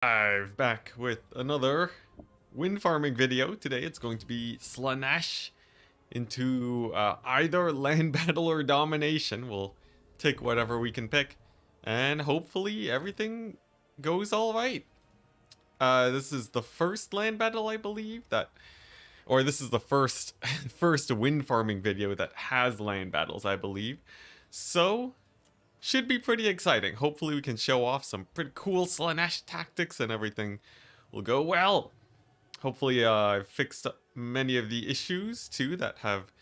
I'm back with another wind farming video. Today it's going to be Slaanesh into either land battle or domination. We'll take whatever we can pick, and hopefully everything goes all right. This is the first land battle, I believe, or this is the first first wind farming video that has land battles, I believe. So should be pretty exciting. Hopefully we can show off some pretty cool Slaanesh tactics and everything will go well. Hopefully I've fixed up many of the issues too that have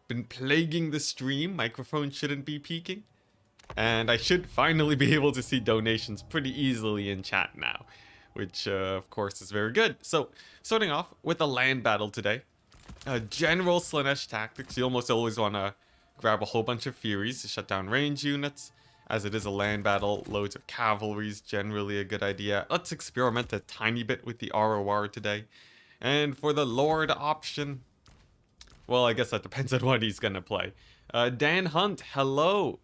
been plaguing the stream. Microphone shouldn't be peaking. And I should finally be able to see donations pretty easily in chat now, which of course is very good. So starting off with a land battle today. General Slaanesh tactics, you almost always want to grab a whole bunch of Furies to shut down range units. As it is a land battle, loads of cavalry is generally a good idea. Let's experiment a tiny bit with the ROR today. And for the Lord option, well, I guess that depends on what he's gonna play. Dan Hunt, hello.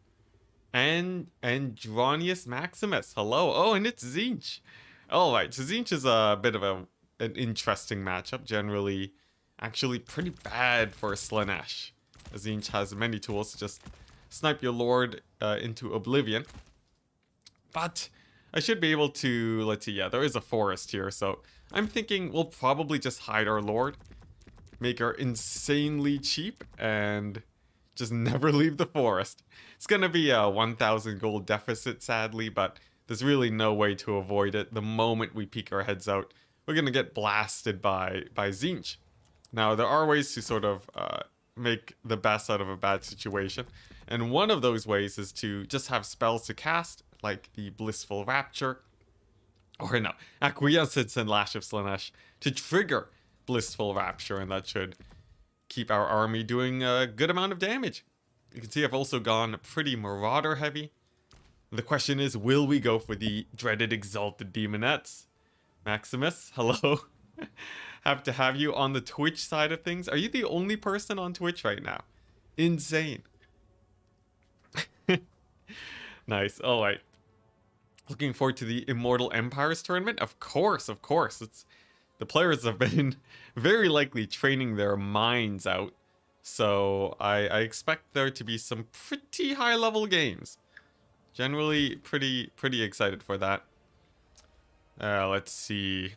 And Andronius Maximus, hello. Oh, and it's Tzeentch. Alright, so Tzeentch is a bit of an interesting matchup. Generally, actually pretty bad for Slaanesh. Tzeentch has many tools to just snipe your lord into oblivion. But I should be able to, let's see, yeah, there is a forest here, so I'm thinking we'll probably just hide our lord, make her insanely cheap, and just never leave the forest. It's gonna be a 1,000 gold deficit, sadly, but there's really no way to avoid it. The moment we peek our heads out, we're gonna get blasted by Tzeentch. Now, there are ways to sort of make the best out of a bad situation. And one of those ways is to just have spells to cast, like the Blissful Rapture, or no, Acquiescence and Lash of Slaanesh, to trigger Blissful Rapture, and that should keep our army doing a good amount of damage. You can see I've also gone pretty Marauder heavy. The question is, will we go for the dreaded Exalted Demonettes? Maximus, hello. Have to have you on the Twitch side of things. Are you the only person on Twitch right now? Insane. Nice. All right. Looking forward to the Immortal Empires tournament. Of course. It's the players have been very likely training their minds out. So I expect there to be some pretty high level games. Generally pretty excited for that. Let's see.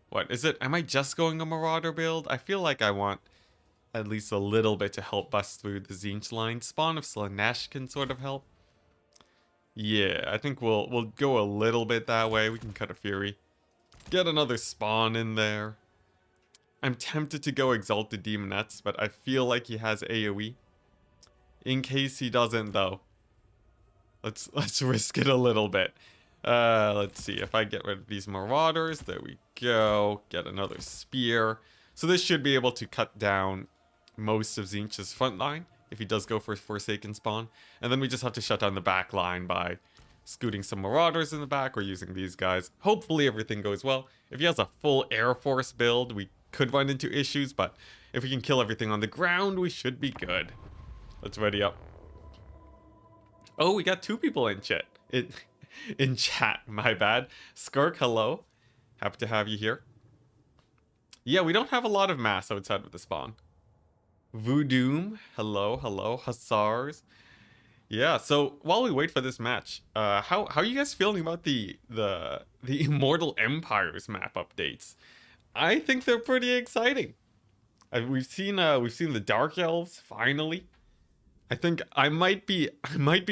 What is it? Am I just going a Marauder build? I feel like I want at least a little bit to help bust through the Tzeentch line. Spawn of Slaanesh can sort of help. Yeah, I think we'll go a little bit that way. We can cut a Fury. Get another spawn in there. I'm tempted to go Exalted Demonettes, but I feel like he has AoE. In case he doesn't, though, let's risk it a little bit. Let's see if I get rid of these Marauders. There we go. Get another Spear. So this should be able to cut down most of Tzeentch's front line if he does go for Forsaken spawn. And then we just have to shut down the back line by scooting some Marauders in the back or using these guys. Hopefully everything goes well. If he has a full Air Force build, we could run into issues, but if we can kill everything on the ground, we should be good. Let's ready up. Oh, we got two people in chat. In chat, my bad. Skirk, hello. Happy to have you here. Yeah, we don't have a lot of mass outside of the spawn. Voodoo, hello. Hussars. Yeah, so while we wait for this match, how are you guys feeling about the Immortal Empires map updates? I think they're pretty exciting. We've seen the Dark Elves finally. I think I might be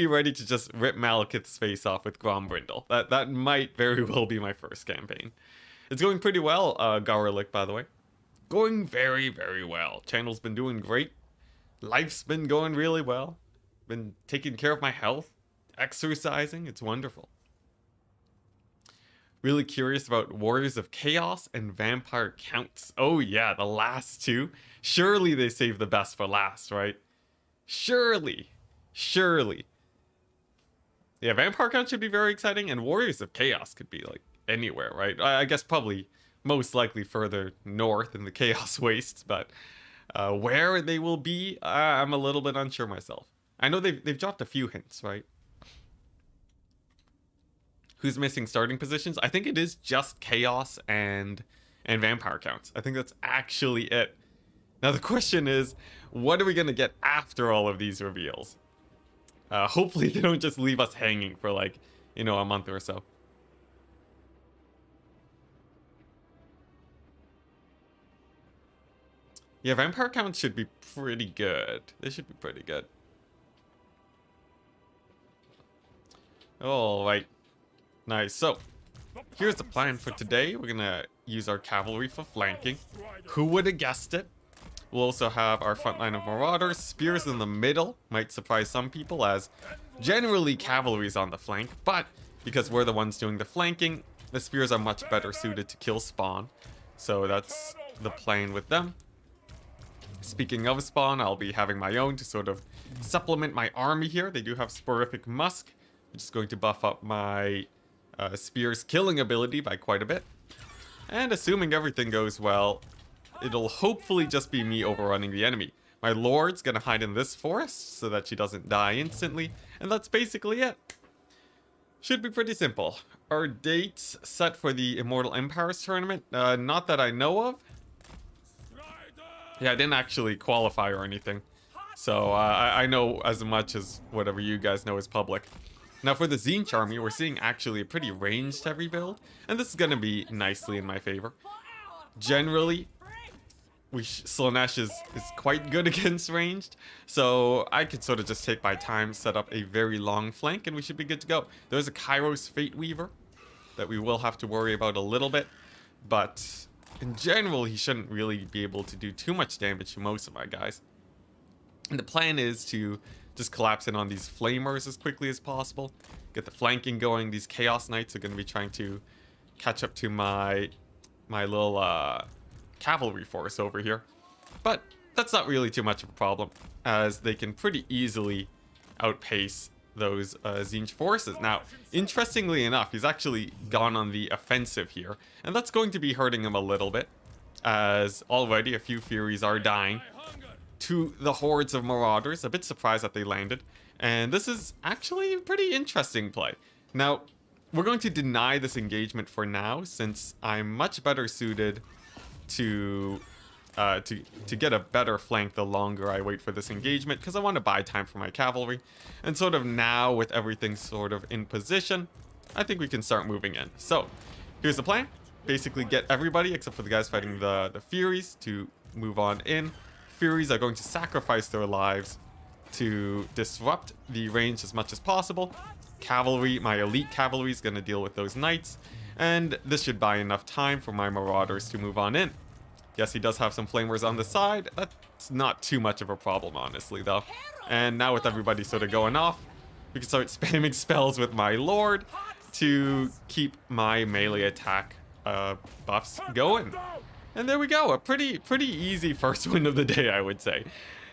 ready to just rip Malekith's face off with Grombrindle. That might very well be my first campaign. It's going pretty well, Garlic, by the way. Going very well. Channel's been doing great. Life's been going really well. Been taking care of my health, exercising. It's wonderful. Really curious about Warriors of Chaos and Vampire Counts. Oh yeah, the last two. Surely they saved the best for last, right? Surely. Yeah, Vampire Count should be very exciting, and Warriors of Chaos could be like anywhere, right? I guess probably most likely further north in the Chaos Wastes, but where they will be, I'm a little bit unsure myself. I know they've dropped a few hints, right? who's missing starting positions. I think it is just Chaos and Vampire counts. I think that's actually it. Now the question is, what are we going to get after all of these reveals? Hopefully they don't just leave us hanging for like, you know, a month or so. Yeah, Vampire counts should be pretty good. They should be pretty good. Alright. Nice. So, here's the plan for today. We're gonna use our cavalry for flanking. Who would have guessed it? We'll also have our front line of marauders. Spears in the middle. Might surprise some people, as generally cavalry's on the flank. But, because we're the ones doing the flanking, the spears are much better suited to kill spawn. So that's the plan with them. Speaking of spawn, I'll be having my own to sort of supplement my army here. They do have Sporific Musk, which is going to buff up my spear's killing ability by quite a bit. And assuming everything goes well, it'll hopefully just be me overrunning the enemy. My lord's gonna hide in this forest so that she doesn't die instantly, and that's basically it. Should be pretty simple. Our dates set for the Immortal Empires tournament, not that I know of. Yeah, I didn't actually qualify or anything. So I know as much as whatever you guys know is public. Now for the Tzeentch army, we're seeing actually a pretty ranged heavy build. And this is going to be nicely in my favor. Generally, Slaanesh is quite good against ranged. So I could sort of just take my time, set up a very long flank, and we should be good to go. There's a Kairos Fate Weaver that we will have to worry about a little bit. But in general, he shouldn't really be able to do too much damage to most of my guys. And the plan is to just collapse in on these flamers as quickly as possible. Get the flanking going. These Chaos Knights are going to be trying to catch up to my little cavalry force over here. But that's not really too much of a problem, as they can pretty easily outpace those Tzeentch forces. Now, interestingly enough, he's actually gone on the offensive here, and that's going to be hurting him a little bit, as already a few Furies are dying to the hordes of marauders. A bit surprised that they landed, and this is actually a pretty interesting play. Now, we're going to deny this engagement for now, since I'm much better suited to get a better flank the longer I wait for this engagement, because I want to buy time for my cavalry. And sort of now, with everything sort of in position, I think we can start moving in. So, here's the plan. Basically get everybody, except for the guys fighting the Furies, to move on in. Furies are going to sacrifice their lives to disrupt the range as much as possible. Cavalry, my elite cavalry, is going to deal with those knights. And this should buy enough time for my marauders to move on in. Yes, he does have some flamers on the side. That's not too much of a problem, honestly, though. And now with everybody sort of going off, we can start spamming spells with my lord to keep my melee attack buffs going. And there we go. A pretty easy first win of the day, I would say.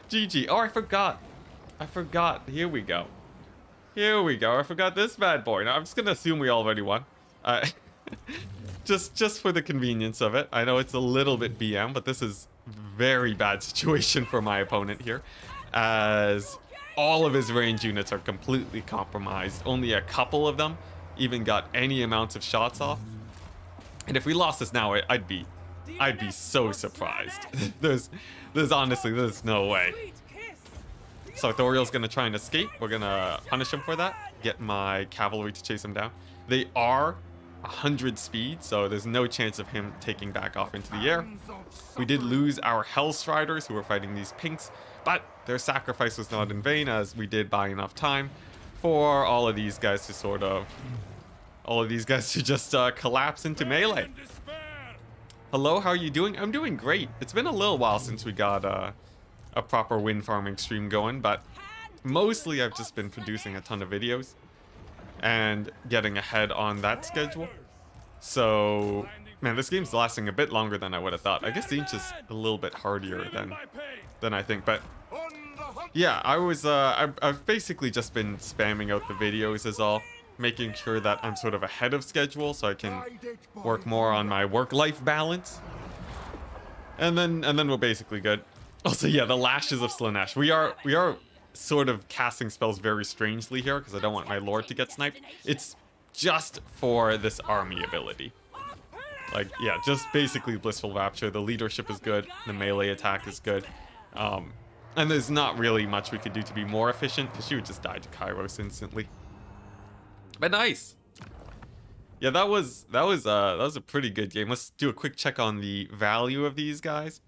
GG. Oh, I forgot. Here we go. I forgot this bad boy. Now, I'm just going to assume we already won. Just for the convenience of it. I know it's a little bit BM, but this is very bad situation for my opponent here, as all of his range units are completely compromised. Only a couple of them even got any amounts of shots off. And if we lost this now, I'd be so surprised. there's no way. Sartorial's gonna try and escape. We're gonna punish him for that. Get my cavalry to chase him down. They are 100 speed, so there's no chance of him taking back off into the air. We did lose our Hellstriders, who were fighting these pinks, but their sacrifice was not in vain, as we did buy enough time for all of these guys to just collapse into melee. Hello, how are you doing? I'm doing great. It's been a little while since we got a proper wind farming stream going, but mostly I've just been producing a ton of videos and getting ahead on that schedule. So, man, this game's lasting a bit longer than I would have thought. I guess Tzeentch is a little bit hardier than I think, but yeah, I've basically just been spamming out the videos is all, making sure that I'm sort of ahead of schedule so I can work more on my work-life balance. And then we're basically good. Also, yeah, the lashes of Slaanesh. We are sort of casting spells very strangely here, because I don't want my lord to get sniped. It's just for this army ability. Like, yeah, just basically Blissful Rapture. The leadership is good, the melee attack is good. And there's not really much we could do to be more efficient, because she would just die to Kairos instantly. But nice! Yeah, that was a pretty good game. Let's do a quick check on the value of these guys.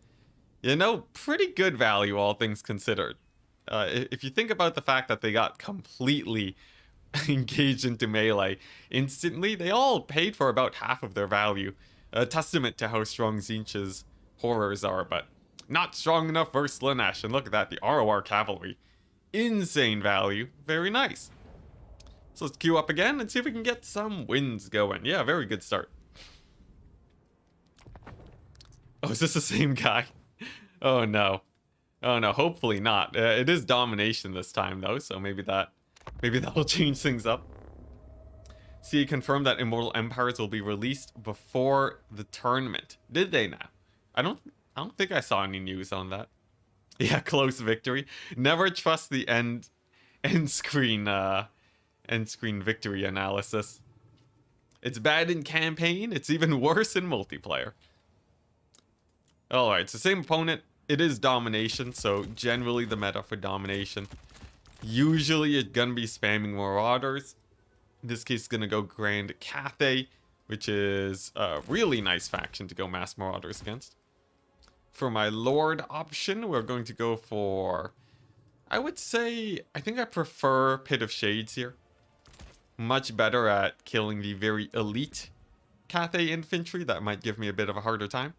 You know, pretty good value, all things considered. If you think about the fact that they got completely engaged into melee instantly, they all paid for about half of their value. A testament to how strong Tzeentch's horrors are, but not strong enough versus Slaanesh. And look at that, the ROR cavalry. Insane value. Very nice. So let's queue up again and see if we can get some wins going. Yeah, very good start. Oh, is this the same guy? Oh no. Oh no, hopefully not. It is domination this time though, so maybe that'll change things up. See, confirmed that Immortal Empires will be released before the tournament. Did they now? I don't think I saw any news on that. Yeah, close victory. Never trust the end screen victory analysis. It's bad in campaign, it's even worse in multiplayer. Alright, so same opponent. It is domination, so generally the meta for domination. Usually you're gonna be spamming Marauders. In this case, it's gonna go Grand Cathay, which is a really nice faction to go mass Marauders against. For my Lord option, we're going to go for... I would say, I think I prefer Pit of Shades here. Much better at killing the very elite Cathay infantry. That might give me a bit of a harder time,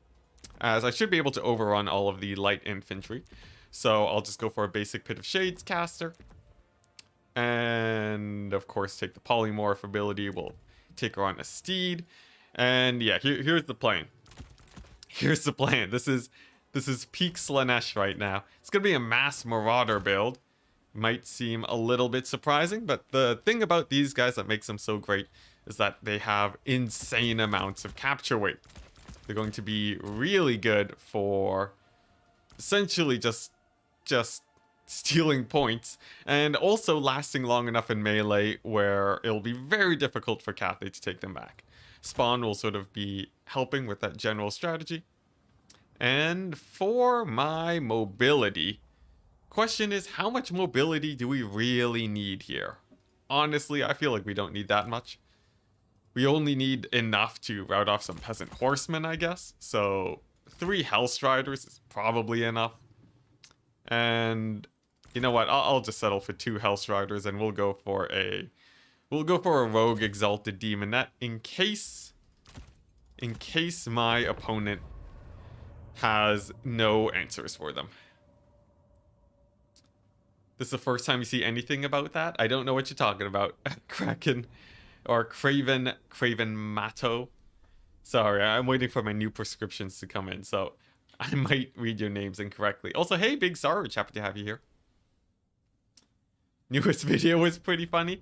as I should be able to overrun all of the light infantry. So I'll just go for a basic Pit of Shades caster. And of course take the polymorph ability. We'll take her on a steed. And yeah, here's the plan. Here's the plan. This is peak Slaanesh right now. It's gonna be a mass Marauder build. Might seem a little bit surprising, but the thing about these guys that makes them so great is that they have insane amounts of capture weight. They're going to be really good for essentially just stealing points, and also lasting long enough in melee where it'll be very difficult for Cathay to take them back. Spawn will sort of be helping with that general strategy. And for my mobility, question is, how much mobility do we really need here? Honestly, I feel like we don't need that much. We only need enough to rout off some peasant horsemen, I guess. So 3 Hellstriders is probably enough. And you know what? I'll just settle for 2 Hellstriders, and we'll go for a rogue exalted demonette in case my opponent has no answers for them. This is the first time you see anything about that. I don't know what you're talking about. Kraken or Craven Matto. Sorry, I'm waiting for my new prescriptions to come in, so I might read your names incorrectly. Also, hey, Big Sarge, happy to have you here. Newest video was pretty funny.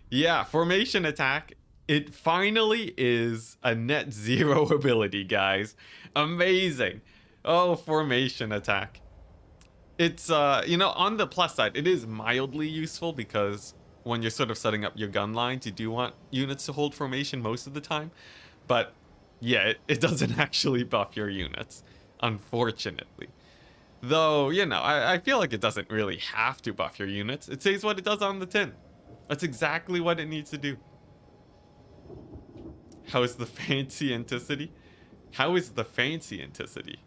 Yeah, formation attack. It finally is a net 0 ability, guys. Amazing. Oh, formation attack. It's, you know, on the plus side, it is mildly useful because when you're sort of setting up your gun lines, you do want units to hold formation most of the time. But yeah, it doesn't actually buff your units, unfortunately. Though, you know, I feel like it doesn't really have to buff your units. It says what it does on the tin. That's exactly what it needs to do. How is the fancy Enticity? How is the fancy Enticity?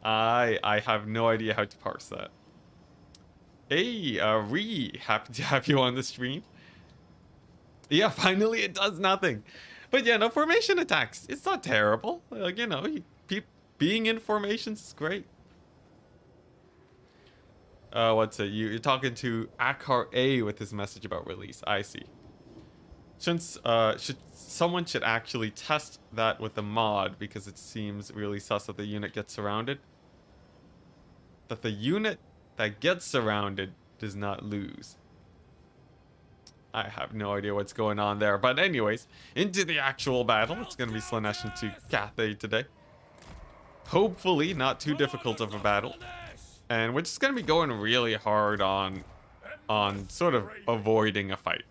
I have no idea how to parse that. Hey, happy to have you on the stream. Yeah, finally it does nothing. But yeah, no, formation attacks, it's not terrible. Like, you know, being in formations is great. What's it? You're talking to Akar A with his message about release. I see. Someone should actually test that with a mod, because it seems really sus that the unit gets surrounded. That the unit that gets surrounded does not lose. I have no idea what's going on there. But anyways, into the actual battle. It's going to be Slaanesh into Cathay today. Hopefully not too difficult of a battle. And we're just going to be going really hard on sort of avoiding a fight.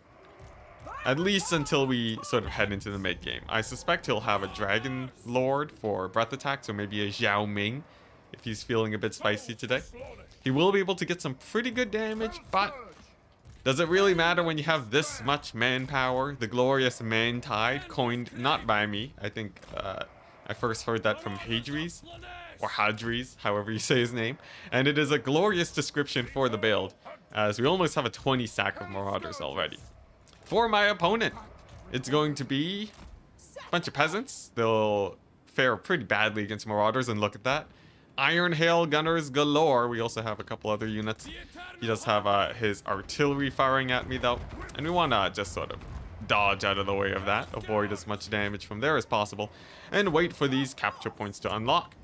At least until we sort of head into the mid-game. I suspect he'll have a Dragon Lord for breath attacks, or maybe a Xiao Ming if he's feeling a bit spicy today. He will be able to get some pretty good damage, but does it really matter when you have this much manpower? The glorious man tide, coined not by me. I think I first heard that from Hadries, or Hadries, however you say his name. And it is a glorious description for the build, as we almost have a 20 stack of Marauders already. For my opponent, it's going to be a bunch of peasants. They'll fare pretty badly against Marauders, and look at that. Iron Hail Gunners galore. We also have a couple other units. He does have his artillery firing at me though, and we want to just sort of dodge out of the way of that, avoid as much damage from there as possible, and wait for these capture points to unlock.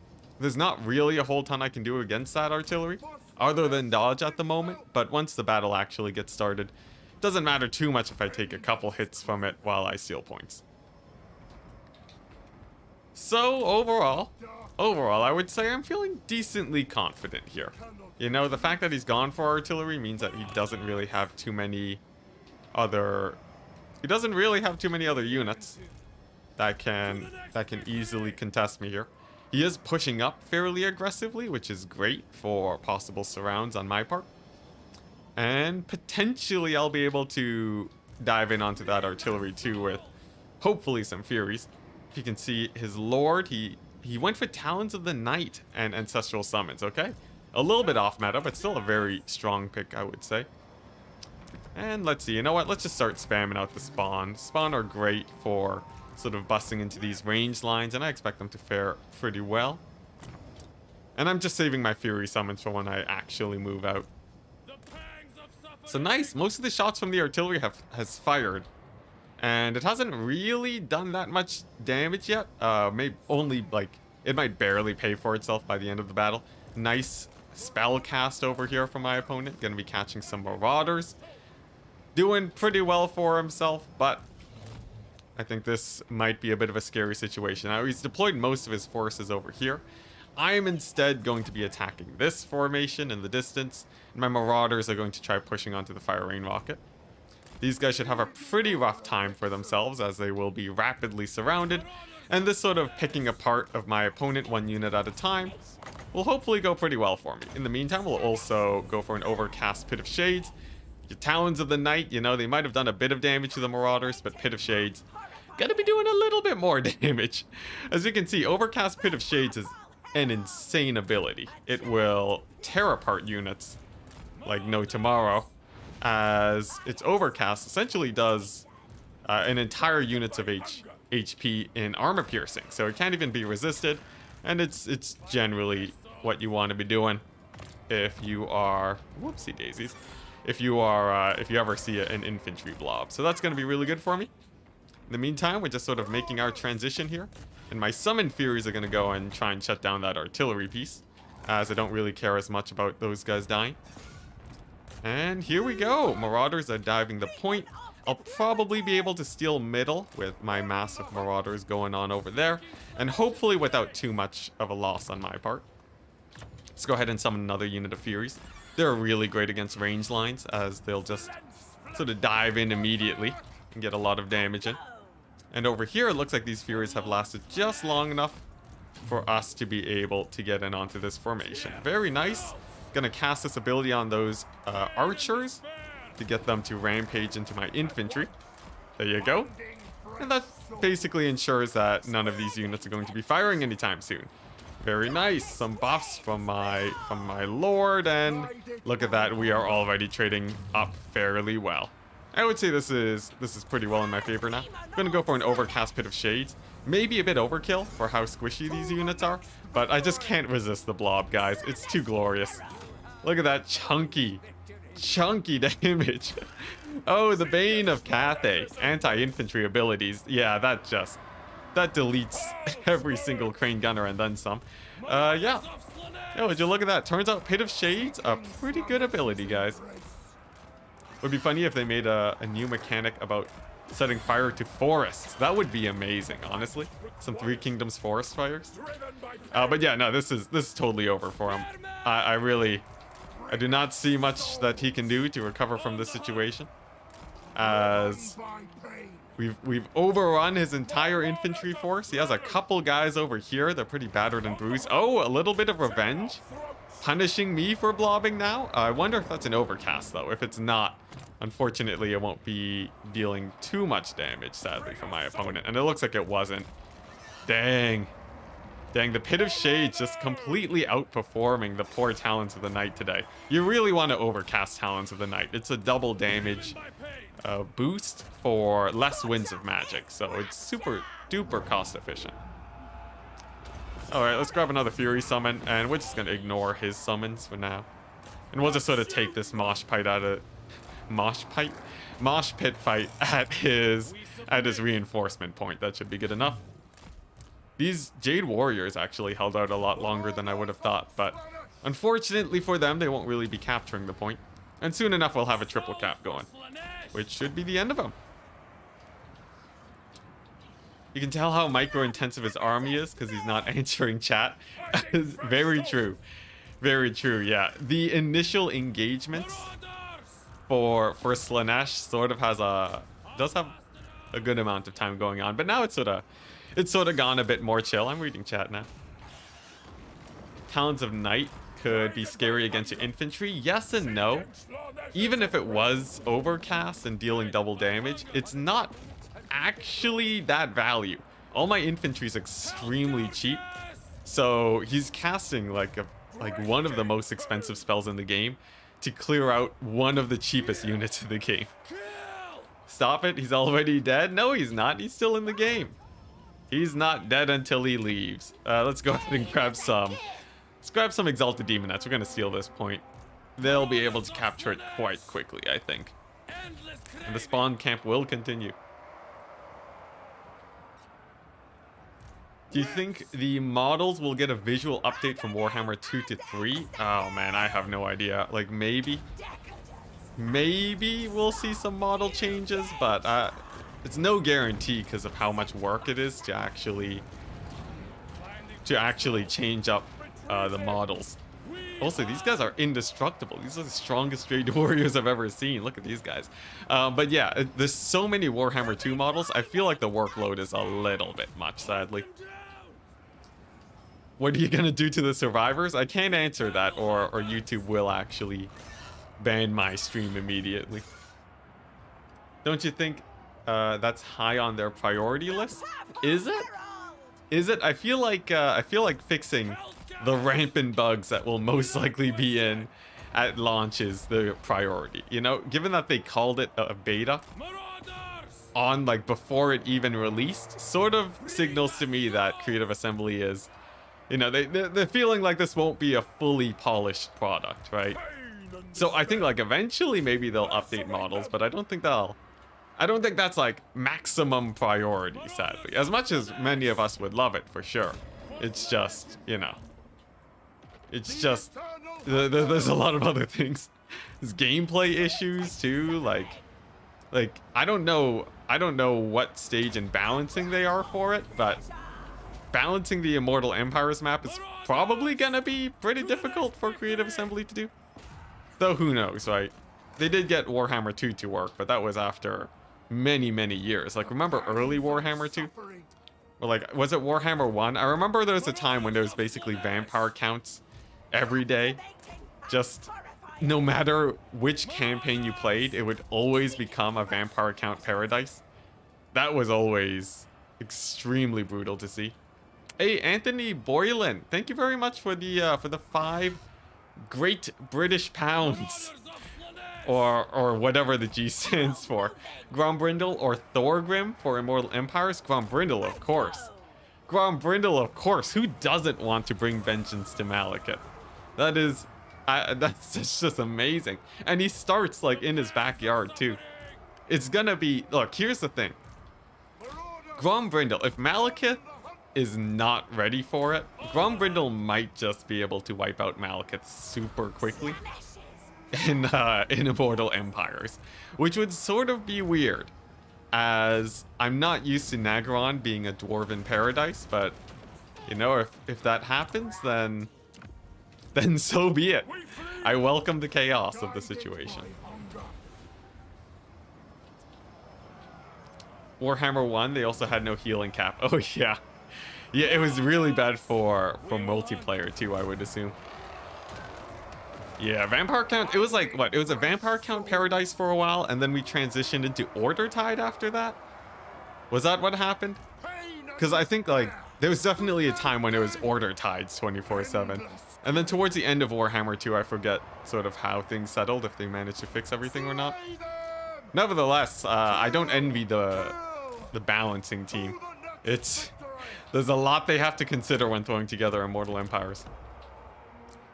There's not really a whole ton I can do against that artillery, other than dodge at the moment, but once the battle actually gets started, it doesn't matter too much if I take a couple hits from it while I steal points. So overall, I would say I'm feeling decently confident here. You know, the fact that he's gone for artillery means that he doesn't really have too many other... He doesn't really have too many other units that can easily contest me here. He is pushing up fairly aggressively, which is great for possible surrounds on my part. And potentially I'll be able to dive in onto that artillery too with hopefully some Furies. If you can see his Lord, he went for Talons of the Night and Ancestral Summons, okay? A little bit off meta, but still a very strong pick, I would say. And let's see, you know what? Let's just start spamming out the Spawn. Spawn are great for sort of busting into these range lines, and I expect them to fare pretty well. And I'm just saving my Fury Summons for when I actually move out. So nice, most of the shots from the artillery has fired. And it hasn't really done that much damage yet. Maybe only, like, it might barely pay for itself by the end of the battle. Nice spell cast over here from my opponent. Gonna be catching some Marauders. Doing pretty well for himself, but I think this might be a bit of a scary situation. Now, he's deployed most of his forces over here. I am instead going to be attacking this formation in the distance, and my Marauders are going to try pushing onto the Fire Rain Rocket. These guys should have a pretty rough time for themselves, as they will be rapidly surrounded, and this sort of picking apart of my opponent one unit at a time will hopefully go pretty well for me. In the meantime, we'll also go for an Overcast Pit of Shades. Your Talons of the Night, you know, they might have done a bit of damage to the Marauders, but Pit of Shades gonna be doing a little bit more damage. As you can see, Overcast Pit of Shades is an insane ability. It will tear apart units like no tomorrow, as its Overcast essentially does an entire units of HP in armor piercing, so it can't even be resisted, and it's generally what you want to be doing if you are whoopsie daisies if you ever see an infantry blob. So that's going to be really good for me. In the meantime, we're just sort of making our transition here, and my Summon Furies are going to go and try and shut down that artillery piece, as I don't really care as much about those guys dying. And here we go. Marauders are diving the point. I'll probably be able to steal middle with my massive Marauders going on over there, and hopefully without too much of a loss on my part. Let's go ahead and summon another unit of Furies. They're really great against range lines, as they'll just sort of dive in immediately and get a lot of damage in. And over here, it looks like these Furies have lasted just long enough for us to be able to get in onto this formation. Very nice. Gonna cast this ability on those archers to get them to rampage into my infantry. There you go. And that basically ensures that none of these units are going to be firing anytime soon. Very nice. Some buffs from my Lord, and look at that. We are already trading up fairly well. I would say this is pretty well in my favor now. I'm gonna go for an Overcast Pit of Shades. Maybe a bit overkill for how squishy these units are, but I just can't resist the blob, guys. It's too glorious. Look at that chunky damage. Oh, the Bane of Cathay. Anti-infantry abilities. Yeah, that deletes every single Crane Gunner and then some. Yeah. Would you look at that? Turns out Pit of Shades, a pretty good ability, guys. Would be funny if they made a new mechanic about setting fire to forests. That would be amazing, honestly. Some Three Kingdoms forest fires. But yeah, no, this is totally over for him. I do not see much that he can do to recover from this situation. as we've overrun his entire infantry force. He has a couple guys over here. They're pretty battered and bruised. Oh, a little bit of revenge. Punishing me for blobbing now. I wonder if that's an overcast, though. If it's not, unfortunately, it won't be dealing too much damage, sadly, for my opponent. And it looks like it wasn't. Dang. Dang, the Pit of Shades just completely outperforming the poor Talons of the Night today. You really want to overcast Talons of the Night. It's a double damage boost for less Winds of Magic, so it's super duper cost efficient. Alright, let's grab another Fury summon, and we're just going to ignore his summons for now. And we'll just sort of take this mosh pit fight at his reinforcement point. That should be good enough. These Jade Warriors actually held out a lot longer than I would have thought, but unfortunately for them, they won't really be capturing the point. And soon enough, we'll have a triple cap going, which should be the end of them. You can tell how micro-intensive his army is because he's not answering chat. Very true. Very true, yeah. The initial engagements for Slaanesh sort of does have a good amount of time going on, but now it's sort of gone a bit more chill. I'm reading chat now. Talons of Night could be scary against your infantry. Yes and no. Even if it was overcast and dealing double damage, it's not actually that value. All my infantry is extremely cheap, so he's casting like one of the most expensive spells in the game to clear out one of the cheapest units in the game. Stop it, he's already dead? No, he's not. He's still in the game. He's not dead until he leaves. Let's go ahead and grab some. Let's grab some Exalted Demonettes. We're gonna steal this point. They'll be able to capture it quite quickly, I think. And the spawn camp will continue. Do you think the models will get a visual update from Warhammer 2 to 3? Oh man, I have no idea. Like maybe we'll see some model changes, but it's no guarantee because of how much work it is to actually change up the models. Also, these guys are indestructible. These are the strongest Jade Warriors I've ever seen. Look at these guys. But yeah, there's so many Warhammer 2 models. I feel like the workload is a little bit much, sadly. What are you gonna do to the survivors? I can't answer that, or YouTube will actually ban my stream immediately. Don't you think that's high on their priority list? Is it? Is it? I feel like fixing the rampant bugs that will most likely be in at launch is the priority. You know, given that they called it a beta on like before it even released, sort of signals to me that Creative Assembly is, you know, they're feeling like this won't be a fully polished product, right? So I think like eventually maybe they'll update models, but I don't think that's like maximum priority, sadly. As much as many of us would love it for sure. It's just, you know, it's just there's a lot of other things. There's gameplay issues too, like I don't know what stage in balancing they are for it, but balancing the Immortal Empires map is probably gonna be pretty difficult for Creative Assembly to do. Though who knows, right? They did get Warhammer 2 to work, but that was after many years. Like, remember early Warhammer 2? Or like, was it Warhammer 1? I remember there was a time when there was basically vampire counts every day. Just no matter which campaign you played, it would always become a vampire count paradise. That was always extremely brutal to see. Hey, Anthony Boylan, thank you very much for the 5 Great British Pounds. Or whatever the G stands for. Grombrindle or Thorgrim for Immortal Empires? Grombrindle, of course. Grombrindle, of course. Who doesn't want to bring vengeance to Malekith? That's just amazing. And he starts like in his backyard too. It's gonna be, look, here's the thing. Grombrindle, if Malekith is not ready for it, Grombrindle might just be able to wipe out Malekith super quickly in Immortal Empires, which would sort of be weird, as I'm not used to Nagaron being a dwarven paradise, but you know, if that happens, then so be it. I welcome the chaos of the situation. Warhammer 1, they also had no healing cap. Oh yeah. Yeah, it was really bad for multiplayer too, I would assume. Yeah, Vampire Count, it was like, what? It was a Vampire Count Paradise for a while, and then we transitioned into Order Tide after that? Was that what happened? Because I think, like, there was definitely a time when it was Order Tides 24/7. And then towards the end of Warhammer 2, I forget sort of how things settled, if they managed to fix everything or not. Nevertheless, I don't envy the balancing team. There's a lot they have to consider when throwing together Immortal Empires.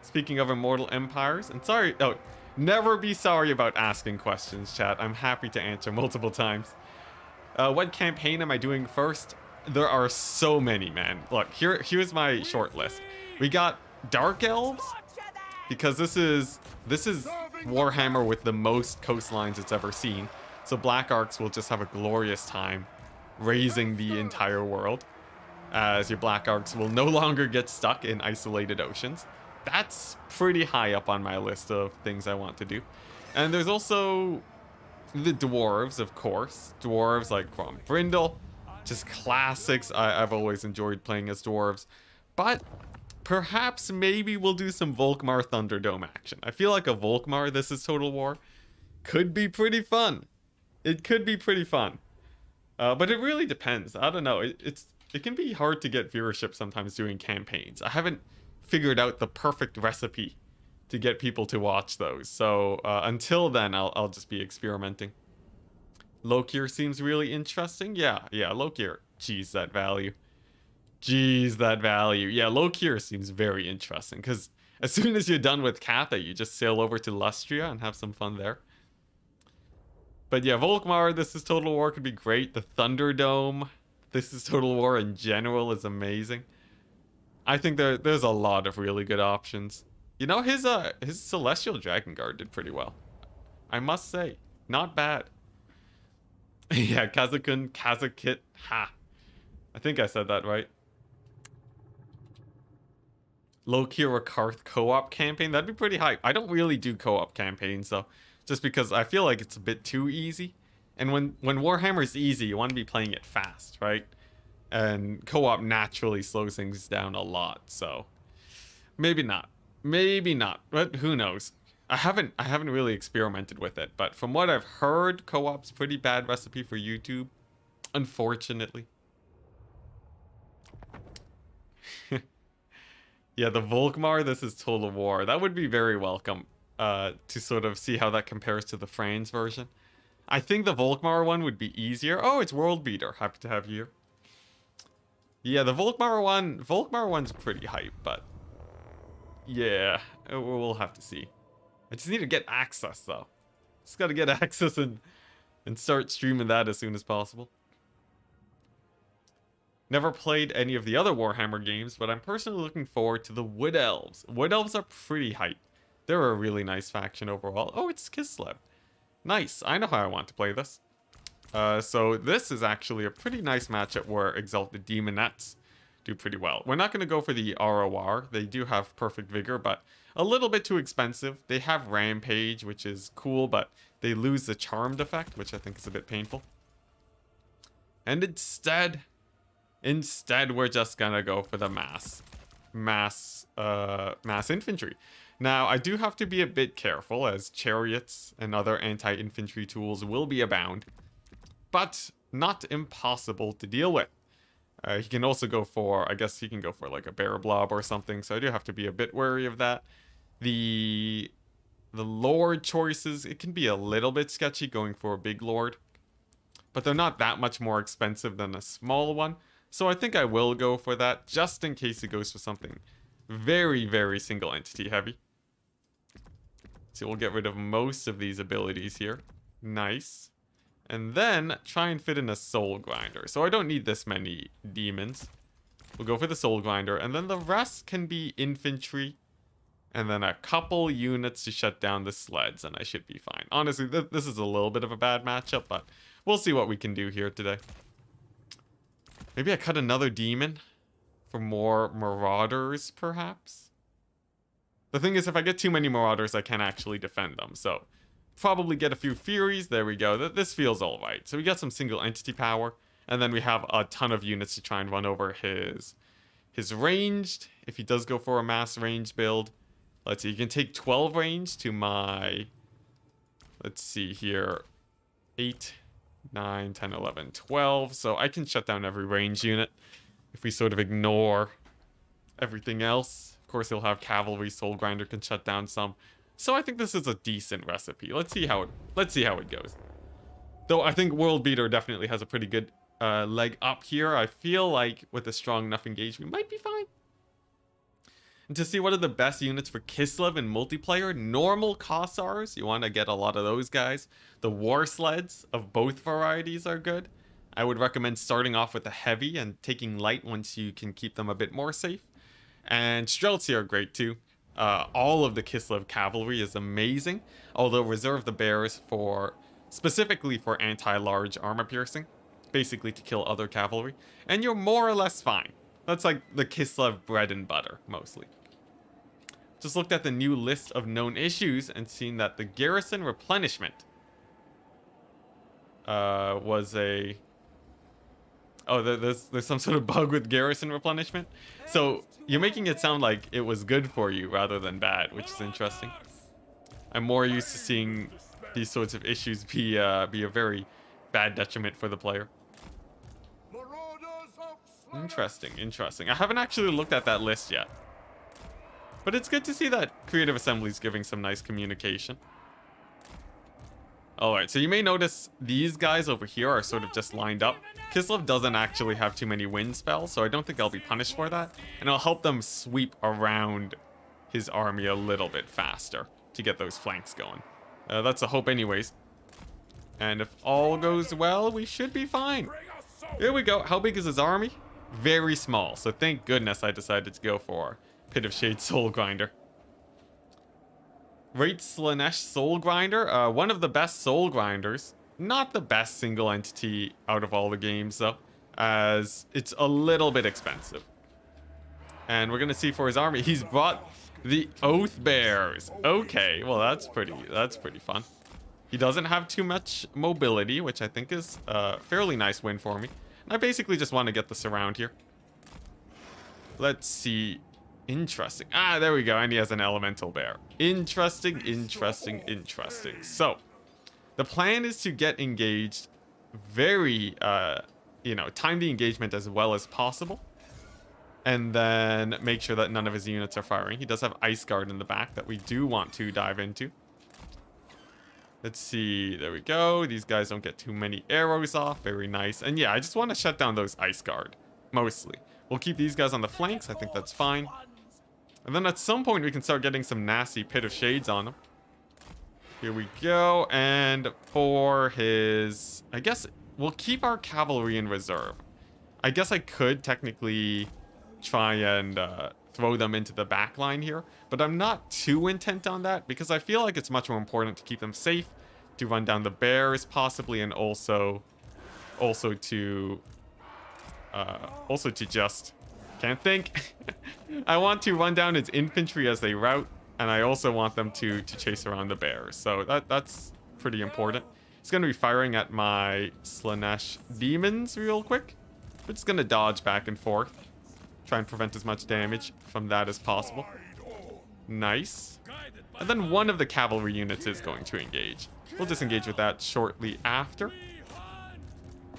Speaking of Immortal Empires, and sorry, oh, never be sorry about asking questions, chat. I'm happy to answer multiple times. What campaign am I doing first? There are so many, man. Look, here's my short list. We got Dark Elves, because this is Warhammer with the most coastlines it's ever seen. So Black Arcs will just have a glorious time raising the entire world, as your Black Arcs will no longer get stuck in isolated oceans. That's pretty high up on my list of things I want to do. And there's also the Dwarves, of course. Dwarves like Brindle, just classics. I've always enjoyed playing as Dwarves. But perhaps maybe we'll do some Volkmar Thunderdome action. I feel like a Volkmar, this is Total War, could be pretty fun. It could be pretty fun. But it really depends. I don't know. It can be hard to get viewership sometimes doing campaigns. I haven't figured out the perfect recipe to get people to watch those. So until then, I'll just be experimenting. Lokir seems really interesting. Yeah, Lokir. Jeez, that value. Jeez, that value. Yeah, Lokir seems very interesting, because as soon as you're done with Cathay, you just sail over to Lustria and have some fun there. But yeah, Volkmar, This is Total War could be great. The Thunderdome, This is Total War in general is amazing. I think there's a lot of really good options. You know, his Celestial Dragon Guard did pretty well, I must say. Not bad. Yeah, Kazakit. Ha. I think I said that right. Lokir Karth co-op campaign. That'd be pretty hype. I don't really do co-op campaigns though, just because I feel like it's a bit too easy. And when Warhammer's easy, you want to be playing it fast, right? And co-op naturally slows things down a lot, so maybe not. Maybe not. But who knows? I haven't really experimented with it, but from what I've heard, co-op's pretty bad recipe for YouTube, unfortunately. Yeah, the Volkmar, This is Total War. That would be very welcome to sort of see how that compares to the Franz version. I think the Volkmar one would be easier. Oh, it's World Beater. Happy to have you here. Yeah, the Volkmar one's pretty hype, but yeah, we'll have to see. I just need to get access though. Just gotta get access and start streaming that as soon as possible. Never played any of the other Warhammer games, but I'm personally looking forward to the Wood Elves. Wood Elves are pretty hype. They're a really nice faction overall. Oh, it's Kislev. Nice. I know how I want to play this. So this is actually a pretty nice matchup where Exalted Demonettes do pretty well. We're not going to go for the ROR. They do have Perfect Vigor, but a little bit too expensive. They have Rampage, which is cool, but they lose the Charmed effect, which I think is a bit painful. And instead, we're just going to go for the mass infantry. Now, I do have to be a bit careful, as chariots and other anti-infantry tools will be abound, but not impossible to deal with. He can also go for, I guess he can go for like a bear blob or something, so I do have to be a bit wary of that. The lord choices, it can be a little bit sketchy going for a big lord, but they're not that much more expensive than a small one, so I think I will go for that, just in case he goes for something very, very single entity heavy. So we'll get rid of most of these abilities here. Nice. And then try and fit in a Soul Grinder. So I don't need this many demons. We'll go for the Soul Grinder, and then the rest can be infantry, and then a couple units to shut down the sleds, and I should be fine. Honestly, this is a little bit of a bad matchup, but we'll see what we can do here today. Maybe I cut another demon for more marauders, perhaps? The thing is, if I get too many marauders, I can't actually defend them, so probably get a few Furies. There we go. This feels all right. So we got some single entity power, and then we have a ton of units to try and run over his ranged. If he does go for a mass range build, let's see, you can take 12 range to my, let's see here, 8, 9, 10, 11, 12. So I can shut down every range unit if we sort of ignore everything else. Of course, he'll have cavalry. Soul Grinder can shut down some. So I think this is a decent recipe. Let's see how it goes. Though I think World Beater definitely has a pretty good leg up here. I feel like with a strong enough engage, we might be fine. And to see what are the best units for Kislev in multiplayer, normal Kossars, you want to get a lot of those guys. The War Sleds of both varieties are good. I would recommend starting off with the heavy and taking light once you can keep them a bit more safe. And Streltsy are great too. All of the Kislev cavalry is amazing, although reserve the bears for specifically for anti-large armor piercing, basically to kill other cavalry, and you're more or less fine. That's like the Kislev bread and butter, mostly. Just looked at the new list of known issues and seen that the garrison replenishment was a... Oh, there's some sort of bug with garrison replenishment. So you're making it sound like it was good for you rather than bad, which is interesting. I'm more used to seeing these sorts of issues be a very bad detriment for the player. Interesting, interesting. I haven't actually looked at that list yet. But it's good to see that Creative Assembly's giving some nice communication. Alright, so you may notice these guys over here are sort of just lined up. Kislev doesn't actually have too many wind spells, so I don't think I'll be punished for that. And I'll help them sweep around his army a little bit faster to get those flanks going. That's a hope anyways. And if all goes well, we should be fine. Here we go. How big is his army? Very small, so thank goodness I decided to go for Pit of Shade Soul Grinder. Great Slaanesh Soul Grinder, one of the best Soul Grinders. Not the best single entity out of all the games though, as it's a little bit expensive. And we're gonna see for his army, he's brought the Oath Bears. Okay, well that's pretty fun. He doesn't have too much mobility, which I think is a fairly nice win for me. And I basically just want to get the surround here. Let's see. Interesting. Ah, there we go. And he has an elemental bear. Interesting, interesting, interesting. So, the plan is to get engaged very, time the engagement as well as possible. And then make sure that none of his units are firing. He does have Ice Guard in the back that we do want to dive into. Let's see. There we go. These guys don't get too many arrows off. Very nice. And yeah, I just want to shut down those Ice Guard, mostly. We'll keep these guys on the flanks. I think that's fine. And then at some point, we can start getting some nasty Pit of Shades on them. Here we go. And for his... I guess we'll keep our cavalry in reserve. I guess I could technically try and throw them into the back line here. But I'm not too intent on that because I feel like it's much more important to keep them safe, to run down the bears possibly, and also to just... Can't think. I want to run down his infantry as they route, and I also want them to chase around the bears. So that's pretty important. He's going to be firing at my Slaanesh demons real quick. We're just going to dodge back and forth. Try and prevent as much damage from that as possible. Nice. And then one of the cavalry units is going to engage. We'll disengage with that shortly after.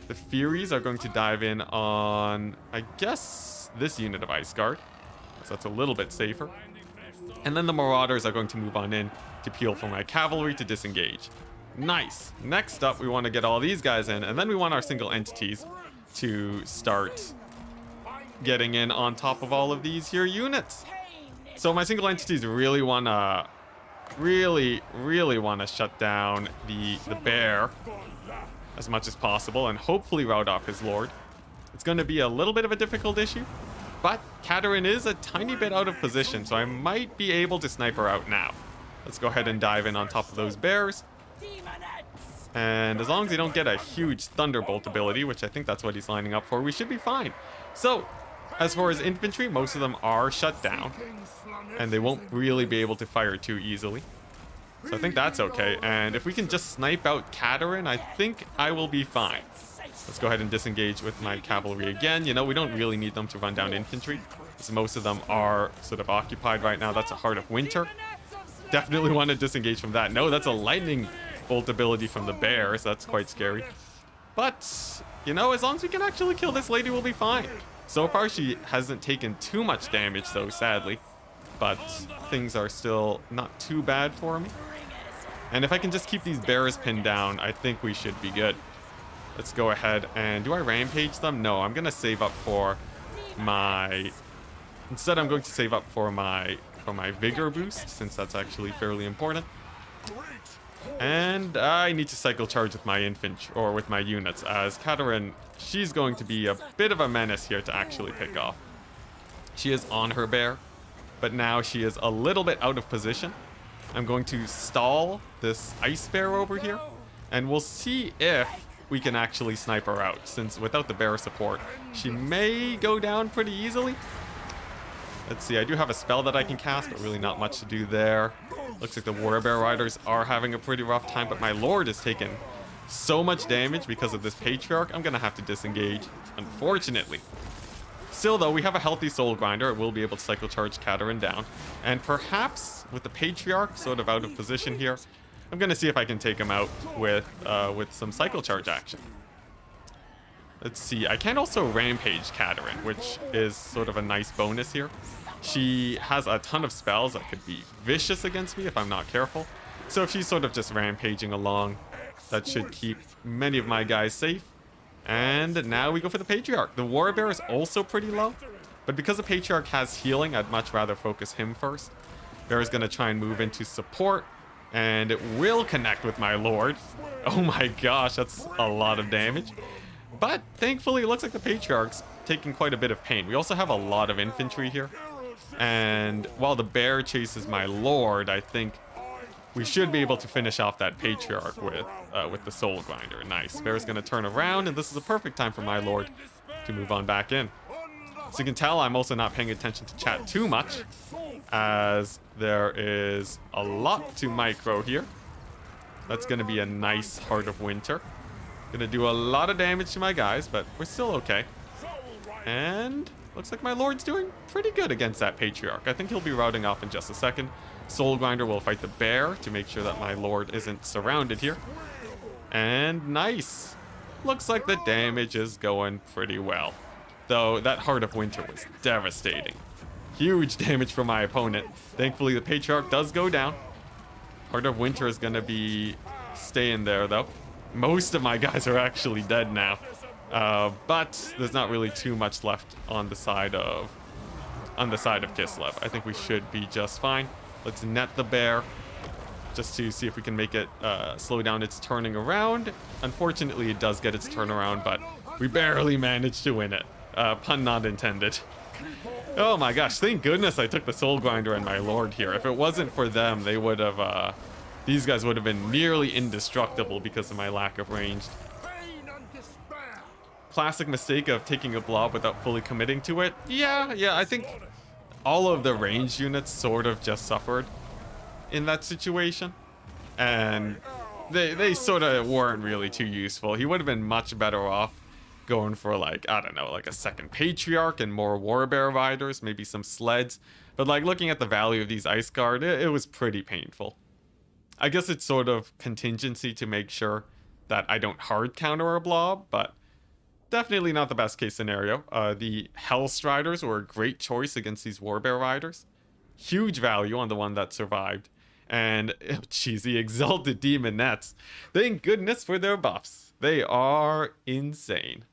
The Furies are going to dive in on, I guess, this unit of Ice Guard. So that's a little bit safer. And then the Marauders are going to move on in to peel for my cavalry to disengage. Nice. Next up, we want to get all these guys in, and then we want our single entities to start getting in on top of all of these here units. So my single entities really want to shut down the bear as much as possible and hopefully rout off his lord. It's going to be a little bit of a difficult issue, but Cathay is a tiny bit out of position, so I might be able to snipe her out now. Let's go ahead and dive in on top of those bears. And as long as you don't get a huge Thunderbolt ability, which I think that's what he's lining up for, we should be fine. So, as for his infantry, most of them are shut down, and they won't really be able to fire too easily. So I think that's okay. And if we can just snipe out Cathay, I think I will be fine. Let's go ahead and disengage with my cavalry again. You know, we don't really need them to run down infantry, because most of them are sort of occupied right now. That's a Heart of Winter. Definitely want to disengage from that. No, that's a lightning bolt ability from the bear, so that's quite scary. But, you know, as long as we can actually kill this lady, we'll be fine. So far, she hasn't taken too much damage, though, sadly. But things are still not too bad for me. And if I can just keep these bears pinned down, I think we should be good. Let's go ahead and... Do I rampage them? No, I'm going to save up for my... Instead, I'm going to save up for my vigor boost, since that's actually fairly important. And I need to cycle charge with my infantry, or with my units, as Cathay, she's going to be a bit of a menace here to actually pick off. She is on her bear, but now she is a little bit out of position. I'm going to stall this ice bear over here, and we'll see if we can actually snipe her out, since without the bear support, she may go down pretty easily. Let's see, I do have a spell that I can cast, but really not much to do there. Looks like the War Bear Riders are having a pretty rough time, but my Lord is taking so much damage because of this Patriarch. I'm going to have to disengage, unfortunately. Still, though, we have a healthy Soul Grinder. It will be able to cycle charge Cathay down. And perhaps, with the Patriarch sort of out of position here, I'm going to see if I can take him out with some cycle charge action. Let's see, I can also rampage Cathay, which is sort of a nice bonus here. She has a ton of spells that could be vicious against me if I'm not careful. So if she's sort of just rampaging along, that should keep many of my guys safe. And now we go for the Patriarch. The War Bear is also pretty low, but because the Patriarch has healing, I'd much rather focus him first. Bear is going to try and move into support, and it will connect with my Lord. Oh my gosh, that's a lot of damage. But thankfully, it looks like the Patriarch's taking quite a bit of pain. We also have a lot of infantry here. And while the bear chases my Lord, I think we should be able to finish off that Patriarch with the Soul Grinder. Nice. Bear's going to turn around, and this is a perfect time for my Lord to move on back in. So you can tell I'm also not paying attention to chat too much, as there is a lot to micro here. That's going to be a nice Heart of Winter. Gonna do a lot of damage to my guys, but we're still okay. And looks like my Lord's doing pretty good against that Patriarch. I think he'll be routing off in just a second. Soul Grinder will fight the bear to make sure that my Lord isn't surrounded here. And nice. Looks like the damage is going pretty well. Though that Heart of Winter was devastating. Huge damage from my opponent. Thankfully the Patriarch does go down. Heart of Winter is gonna be staying there though. Most of my guys are actually dead now, but there's not really too much left on the side of Kislev. I think we should be just fine. Let's net the bear just to see if we can make it slow down its turning around. Unfortunately, it does get its turnaround, but we barely managed to win it. Pun not intended. Oh my gosh! Thank goodness I took the Soul Grinder and my Lord here. If it wasn't for them, they would have. These guys would have been nearly indestructible because of my lack of ranged. Classic mistake of taking a blob without fully committing to it. Yeah, I think all of the ranged units sort of just suffered in that situation. And they sort of weren't really too useful. He would have been much better off going for, like, I don't know, like a second Patriarch and more War Bear Riders, maybe some sleds. But like looking at the value of these Ice Guard, it was pretty painful. I guess it's sort of contingency to make sure that I don't hard counter a blob, but definitely not the best case scenario. The Hellstriders were a great choice against these War Bear Riders. Huge value on the one that survived. And, oh, geez, the Exalted Demonettes. Thank goodness for their buffs. They are insane.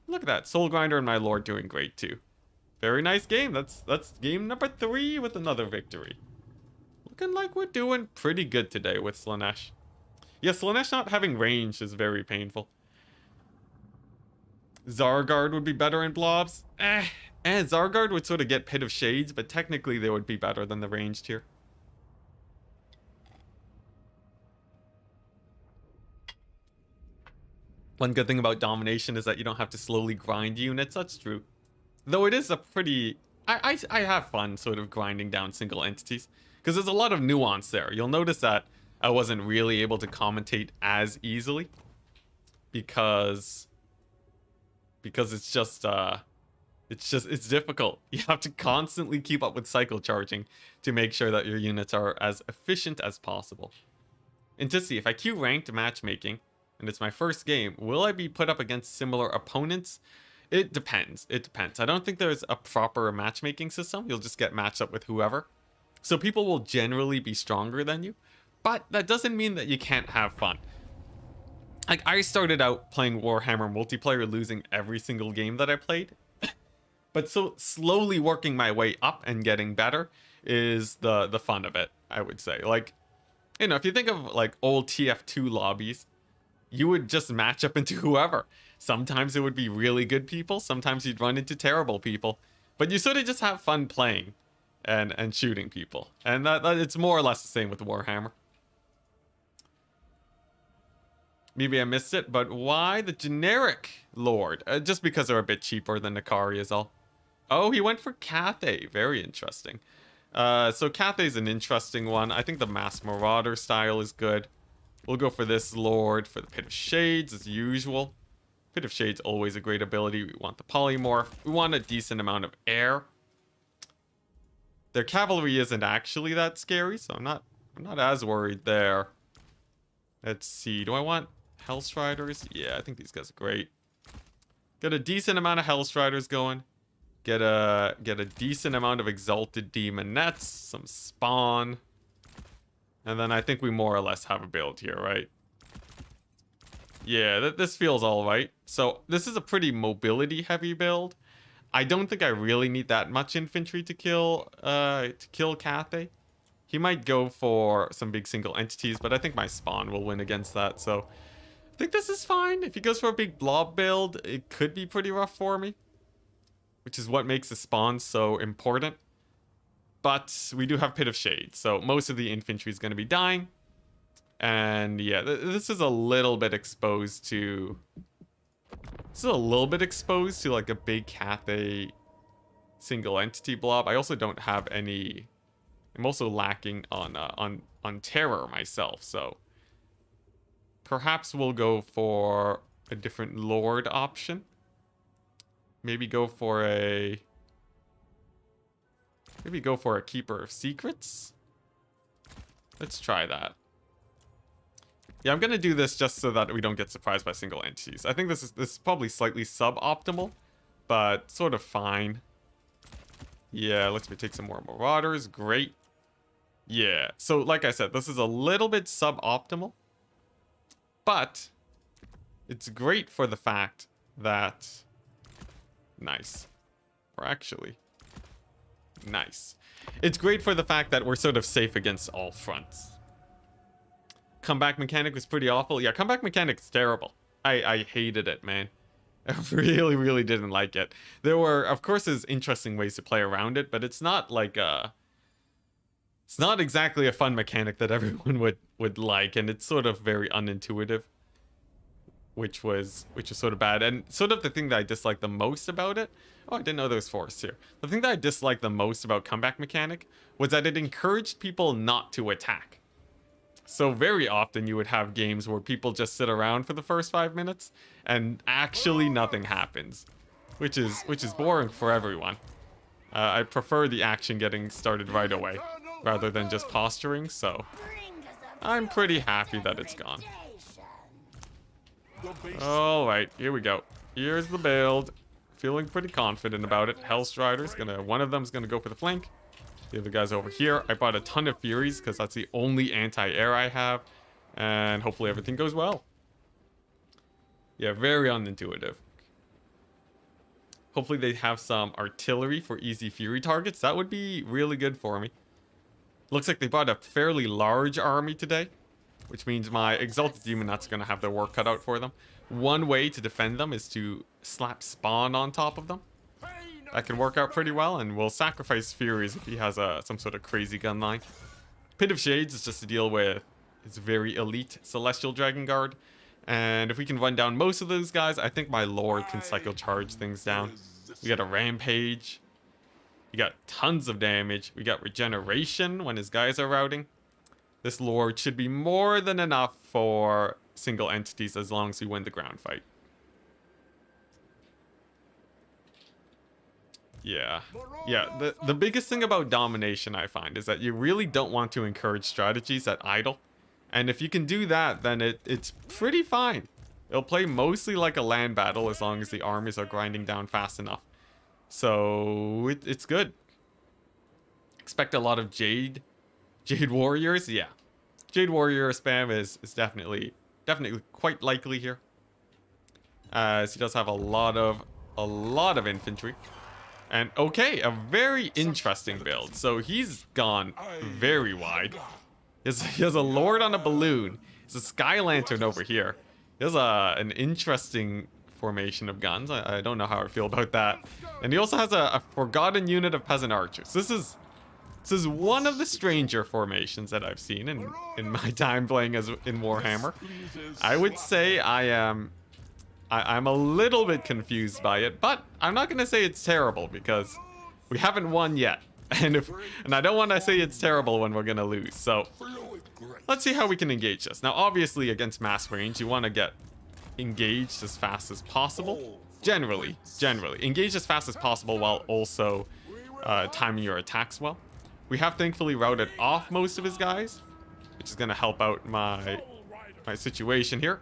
Look at that. Soul Grinder and my Lord doing great too. Very nice game. That's game number 3 with another victory. Looking like we're doing pretty good today with Slaanesh. Yeah, Slaanesh not having range is very painful. Zargard would be better in blobs. Zargard would sort of get Pit of Shades, but technically they would be better than the ranged here. One good thing about domination is that you don't have to slowly grind units. That's true. Though it is a pretty... I have fun sort of grinding down single entities, because there's a lot of nuance there. You'll notice that I wasn't really able to commentate as easily because it's just it's difficult. You have to constantly keep up with cycle charging to make sure that your units are as efficient as possible. Enticity, if I queue ranked matchmaking and it's my first game, will I be put up against similar opponents? It depends. It depends. I don't think there's a proper matchmaking system. You'll just get matched up with whoever. So people will generally be stronger than you, but that doesn't mean that you can't have fun. Like, I started out playing Warhammer multiplayer, losing every single game that I played. But so slowly working my way up and getting better is the fun of it, I would say. Like, you know, if you think of like old TF2 lobbies, you would just match up into whoever. Sometimes it would be really good people, sometimes you'd run into terrible people, but you sort of just have fun playing and shooting people. And that it's more or less the same with Warhammer. Maybe I missed it, but why the generic Lord? Just because they're a bit cheaper than Nakari is all. Oh, he went for Cathay. Very interesting. So Cathay's an interesting one. I think the Mass Marauder style is good. We'll go for this Lord for the Pit of Shades as usual. Pit of Shades always a great ability. We want the polymorph. We want a decent amount of air. Their cavalry isn't actually that scary, so I'm not as worried there. Let's see. Do I want Hellstriders? Yeah, I think these guys are great. Get a decent amount of Hellstriders going. Get a decent amount of Exalted Demonettes, some spawn. And then I think we more or less have a build here, right? Yeah, this feels all right. So this is a pretty mobility heavy build. I don't think I really need that much infantry to kill Cathay. He might go for some big single entities, but I think my spawn will win against that. So I think this is fine. If he goes for a big blob build, it could be pretty rough for me, which is what makes the spawn so important. But we do have Pit of Shade, so most of the infantry is going to be dying. And yeah, this is a little bit exposed to... like a big Cathay single entity blob. I also don't have any... I'm also lacking on terror myself, so... Perhaps we'll go for a different Lord option. Maybe go for a Keeper of Secrets. Let's try that. Yeah, I'm gonna do this just so that we don't get surprised by single entities. I think this is probably slightly suboptimal, but sort of fine. Yeah, let's take some more Marauders. Great. Yeah, so like I said, this is a little bit suboptimal, but it's great for the fact that... Nice. Or actually... Nice. It's great for the fact that we're sort of safe against all fronts. Comeback mechanic was pretty awful. Yeah, comeback mechanic's terrible. I hated it, man. I really, really didn't like it. There were, of course, there's interesting ways to play around it, but it's not like it's not exactly a fun mechanic that everyone would like, and it's sort of very unintuitive, which was sort of bad. And sort of the thing that I disliked the most about it... Oh, I didn't know there was forests here. The thing that I disliked the most about comeback mechanic was that it encouraged people not to attack. So very often you would have games where people just sit around for the first 5 minutes and actually nothing happens, which is boring for everyone. I prefer the action getting started right away rather than just posturing, so I'm pretty happy that it's gone. Alright, here we go. Here's the build. Feeling pretty confident about it. Hellstrider's one of them's gonna go for the flank. The other guy's over here. I bought a ton of Furies because that's the only anti-air I have. And hopefully everything goes well. Yeah, very unintuitive. Hopefully they have some artillery for easy Fury targets. That would be really good for me. Looks like they brought a fairly large army today, which means my Exalted Demonet's going to have their work cut out for them. One way to defend them is to slap spawn on top of them. That can work out pretty well, and we'll sacrifice Furies if he has some sort of crazy gun line. Pit of Shades is just to deal with his very elite Celestial Dragon Guard. And if we can run down most of those guys, I think my Lord can cycle charge things down. We got a Rampage. We got tons of damage. We got Regeneration when his guys are routing. This Lord should be more than enough for single entities as long as we win the ground fight. Yeah. Yeah, the biggest thing about domination, I find, is that you really don't want to encourage strategies that idle. And if you can do that, then it's pretty fine. It'll play mostly like a land battle as long as the armies are grinding down fast enough. So it's good. Expect a lot of Jade Warriors. Yeah. Jade Warrior spam is definitely quite likely here. As he does have a lot of infantry. And okay, a very interesting build. So he's gone very wide. He has a Lord on a balloon. There's a Sky Lantern over here. He has an interesting formation of guns. I don't know how I feel about that. And he also has a forgotten unit of peasant archers. This is one of the stranger formations that I've seen in my time playing in Warhammer. I would say I'm a little bit confused by it, but I'm not gonna say it's terrible because we haven't won yet. And I don't want to say it's terrible when we're gonna lose. So let's see how we can engage this. Now, obviously, against mass range, you want to get engaged as fast as possible. Generally, engage as fast as possible while also timing your attacks well. We have thankfully routed off most of his guys, which is gonna help out my situation here.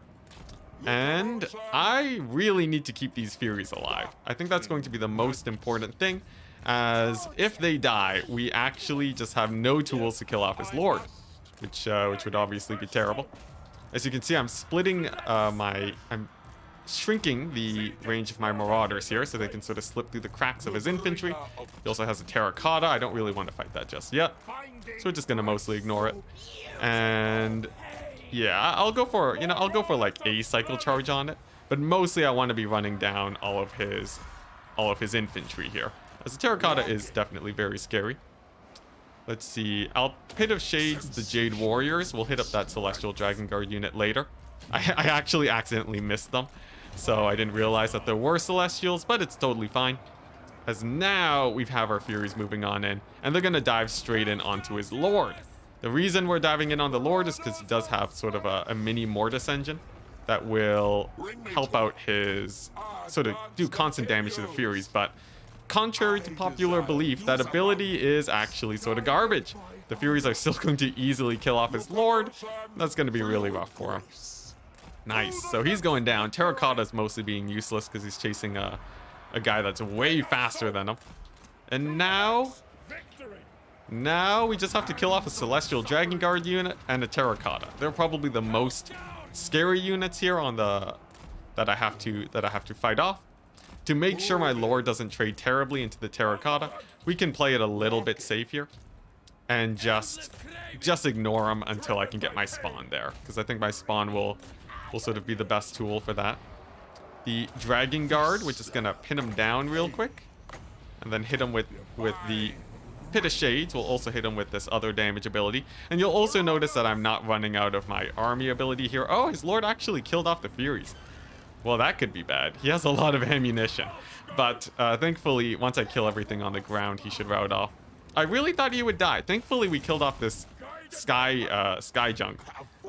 And I really need to keep these Furies alive. I think that's going to be the most important thing, as if they die, we actually just have no tools to kill off his Lord, which would obviously be terrible. As you can see, I'm splitting I'm shrinking the range of my Marauders here so they can sort of slip through the cracks of his infantry. He also has a Terracotta. I don't really want to fight that just yet, so we're just gonna mostly ignore it. And yeah, I'll go for like a cycle charge on it, but mostly I want to be running down all of his infantry here, as the Terracotta is definitely very scary. Let's see, I'll Pit of Shades the Jade Warriors. We'll hit up that Celestial Dragon Guard unit later. I actually accidentally missed them, so I didn't realize that there were Celestials, but it's totally fine. As now we have our Furies moving on in, and they're gonna dive straight in onto his Lord. The reason we're diving in on the Lord is because he does have sort of a mini Mortis engine that will help out his, sort of do constant damage to the Furies, but contrary to popular belief, that ability is actually sort of garbage. The Furies are still going to easily kill off his Lord. That's going to be really rough for him. Nice. So he's going down. Terracotta is mostly being useless because he's chasing a guy that's way faster than him. And now we just have to kill off a Celestial Dragon Guard unit and a Terracotta. They're probably the most scary units here on that I have to fight off. To make sure my Lord doesn't trade terribly into the Terracotta, we can play it a little bit safe here and just ignore him until I can get my spawn there, because I think my spawn will sort of be the best tool for that. The Dragon Guard, we're just gonna pin him down real quick and then hit him with the Pit of Shades. We'll also hit him with this other damage ability, and you'll also notice that I'm not running out of my army ability here. Oh, his Lord actually killed off the Furies. Well, that could be bad. He has a lot of ammunition, but thankfully, once I kill everything on the ground, he should rout off. I really thought he would die. Thankfully, we killed off this sky junk.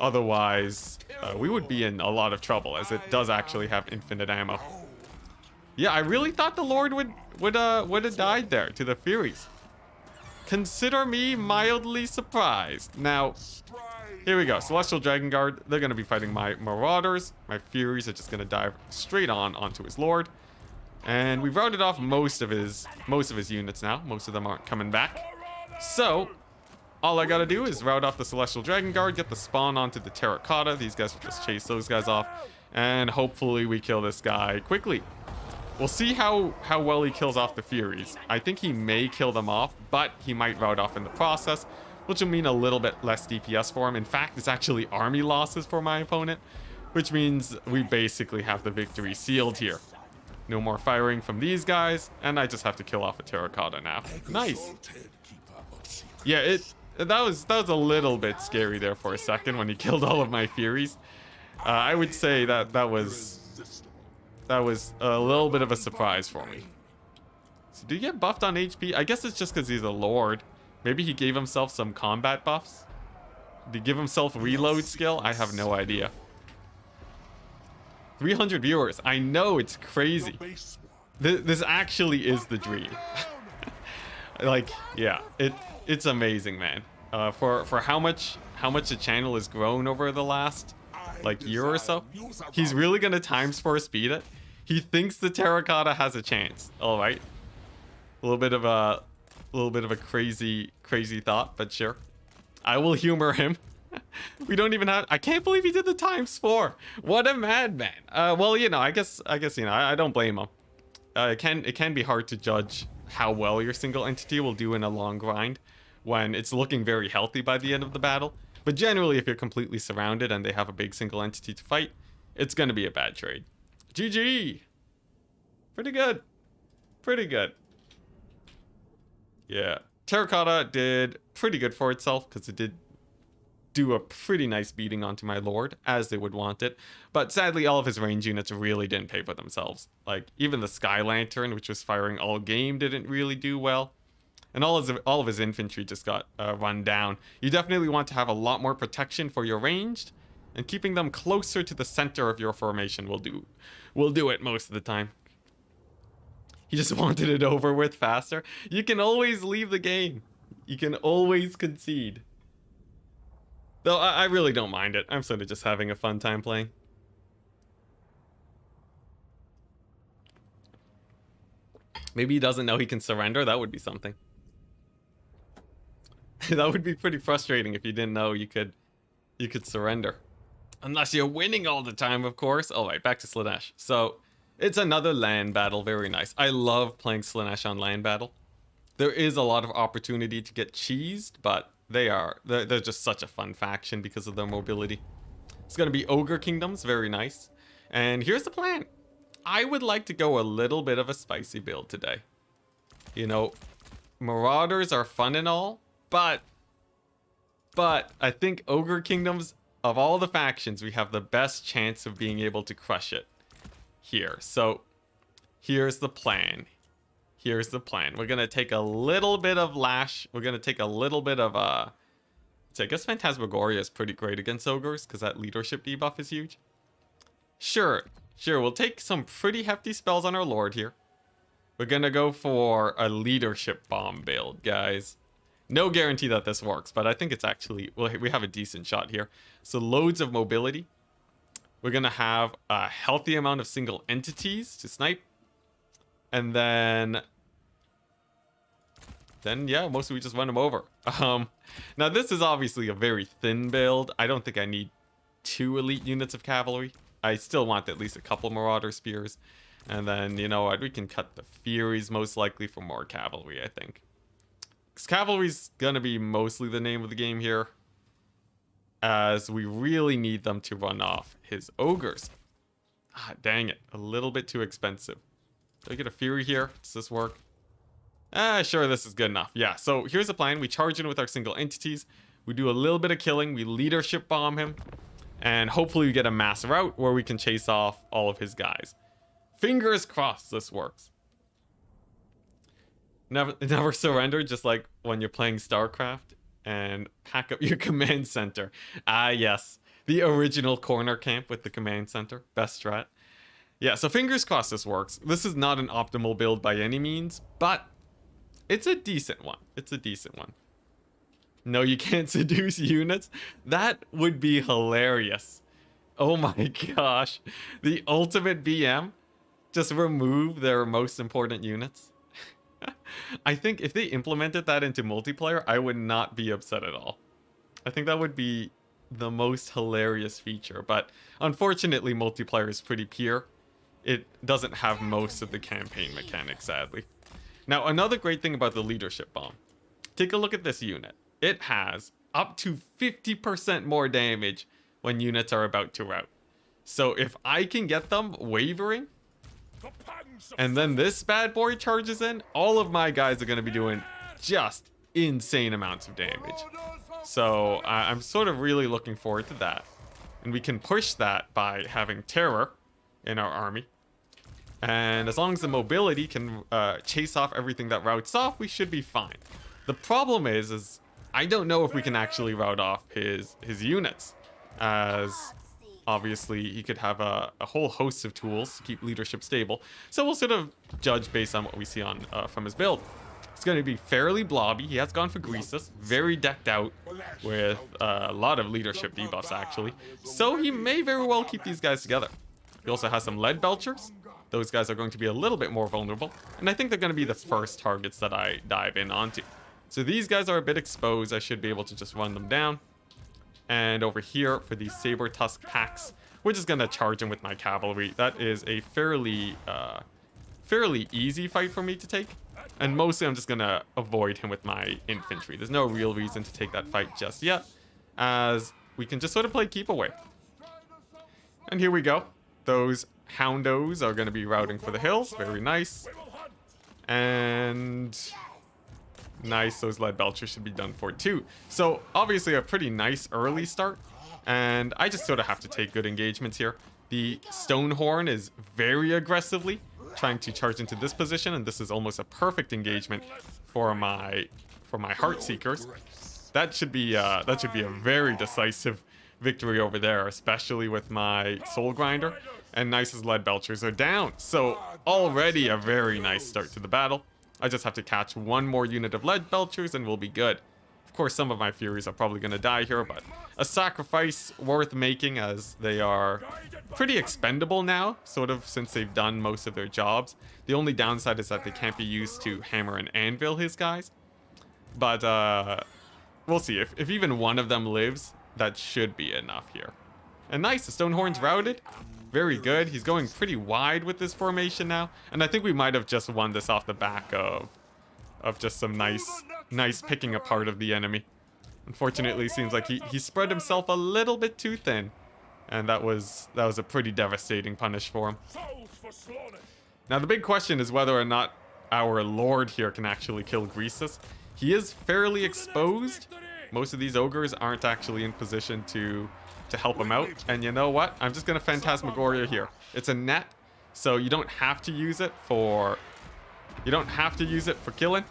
Otherwise, we would be in a lot of trouble, as it does actually have infinite ammo. Yeah, I really thought the Lord would have died there to the Furies. Consider me mildly surprised. Now, here we go. Celestial Dragon Guard. They're going to be fighting my Marauders. My Furies are just going to dive straight onto his Lord. And we've routed off most of his units now. Most of them aren't coming back. So, all I got to do is route off the Celestial Dragon Guard, get the spawn onto the Terracotta. These guys will just chase those guys off. And hopefully we kill this guy quickly. We'll see how well he kills off the Furies. I think he may kill them off, but he might rout off in the process, which will mean a little bit less DPS for him. In fact, it's actually army losses for my opponent, which means we basically have the victory sealed here. No more firing from these guys, and I just have to kill off a Terracotta now. Nice. Yeah, that was a little bit scary there for a second when he killed all of my Furies. I would say that was a little bit of a surprise for me. So do you get buffed on HP? I guess it's just because he's a Lord. Maybe he gave himself some combat buffs. To give himself reload skill? I have no idea. 300 viewers. I know, it's crazy. This actually is the dream. Like, yeah, it's amazing, man. For how much the channel has grown over the last like year or so, he's really gonna times 4 speed it. He thinks the terracotta has a chance. All right, a little bit of a crazy thought, but sure, I will humor him. We don't even have. I can't believe he did the times 4. What a madman. Well, you know, I guess you know, I don't blame him. It can be hard to judge how well your single entity will do in a long grind when it's looking very healthy by the end of the battle. But generally, if you're completely surrounded and they have a big single entity to fight, it's going to be a bad trade. GG! Pretty good. Pretty good. Yeah. Terracotta did pretty good for itself because it did do a pretty nice beating onto my lord, as they would want it. But sadly, all of his range units really didn't pay for themselves. Like, even the Sky Lantern, which was firing all game, didn't really do well. And all of his infantry just got run down. You definitely want to have a lot more protection for your ranged, and keeping them closer to the center of your formation will do it most of the time. He just wanted it over with faster. You can always leave the game. You can always concede. Though I really don't mind it. I'm sort of just having a fun time playing. Maybe he doesn't know he can surrender. That would be something. That would be pretty frustrating if you didn't know you could surrender. Unless you're winning all the time, of course. All right, back to Slaanesh. So, it's another land battle. Very nice. I love playing Slaanesh on land battle. There is a lot of opportunity to get cheesed, but they're just such a fun faction because of their mobility. It's going to be Ogre Kingdoms. Very nice. And here's the plan. I would like to go a little bit of a spicy build today. You know, Marauders are fun and all, but I think Ogre Kingdoms, of all the factions, we have the best chance of being able to crush it here. So here's the plan. Here's the plan. We're going to take a little bit of Lash. We're going to take a little bit of, so I guess Phantasmagoria is pretty great against Ogres because that leadership debuff is huge. Sure, we'll take some pretty hefty spells on our Lord here. We're going to go for a leadership bomb build, guys. No guarantee that this works, but I think it's actually, well, we have a decent shot here. So loads of mobility. We're going to have a healthy amount of single entities to snipe. And then yeah, mostly we just run them over. Now this is obviously a very thin build. I don't think I need 2 elite units of cavalry. I still want at least a couple Marauder Spears. And then, you know what, we can cut the Furies most likely for more cavalry, I think. Because cavalry's gonna be mostly the name of the game here, as we really need them to run off his Ogres. Ah, dang it, a little bit too expensive. Do I get a Fury here? Does this work? Sure, this is good enough. Yeah, so here's the plan. We charge in with our single entities. We do a little bit of killing. We leadership bomb him. And hopefully we get a mass rout where we can chase off all of his guys. Fingers crossed this works. Never surrender, just like when you're playing StarCraft and pack up your command center. Ah, yes. The original corner camp with the command center. Best strat. Yeah, so fingers crossed this works. This is not an optimal build by any means, but it's a decent one. It's a decent one. No, you can't seduce units? That would be hilarious. Oh my gosh. The ultimate BM? Just remove their most important units? I think if they implemented that into multiplayer, I would not be upset at all. I think that would be the most hilarious feature, but unfortunately multiplayer is pretty pure. It doesn't have most of the campaign mechanics, sadly. Now, another great thing about the leadership bomb. Take a look at this unit. It has up to 50% more damage when units are about to rout. So if I can get them wavering, and then this bad boy charges in, all of my guys are going to be doing just insane amounts of damage. So I'm sort of really looking forward to that. And we can push that by having Terror in our army. And as long as the mobility can chase off everything that routes off, we should be fine. The problem is I don't know if we can actually rout off his units, as obviously he could have a whole host of tools to keep leadership stable. So we'll sort of judge based on what we see on from his build. It's going to be fairly blobby. He has gone for Greasus, very decked out with a lot of leadership debuffs actually. So he may very well keep these guys together. He also has some lead belchers. Those guys are going to be a little bit more vulnerable, and I think they're going to be the first targets that I dive in onto. So these guys are a bit exposed. I should be able to just run them down. And over here for these saber tusk hacks, we're just going to charge him with my cavalry. That is a fairly easy fight for me to take. And mostly I'm just going to avoid him with my infantry. There's no real reason to take that fight just yet, as we can just sort of play keep away. And here we go. Those houndos are going to be routing for the hills. Very nice. And nice, those lead belchers should be done for too. So obviously a pretty nice early start, and I just sort of have to take good engagements here. The Stonehorn is very aggressively trying to charge into this position, and this is almost a perfect engagement for my Heartseekers. That should be a very decisive victory over there, especially with my Soul Grinder. And Nice's lead belchers are down, so already a very nice start to the battle. I just have to catch one more unit of lead belchers and we'll be good. Of course, some of my Furies are probably going to die here, but a sacrifice worth making, as they are pretty expendable now, sort of, since they've done most of their jobs. The only downside is that they can't be used to hammer and anvil his guys. But we'll see. If even one of them lives, that should be enough here. And nice, the Stonehorn's routed. Very good. He's going pretty wide with this formation now. And I think we might have just won this off the back of just some nice picking apart of the enemy. Unfortunately, it seems like he spread himself a little bit too thin. And that was a pretty devastating punish for him. Now the big question is whether or not our Lord here can actually kill Greasus. He is fairly exposed. Most of these ogres aren't actually in position to help him out. And you know what? I'm just gonna Phantasmagoria here. It's a net, so you don't have to use it for killing.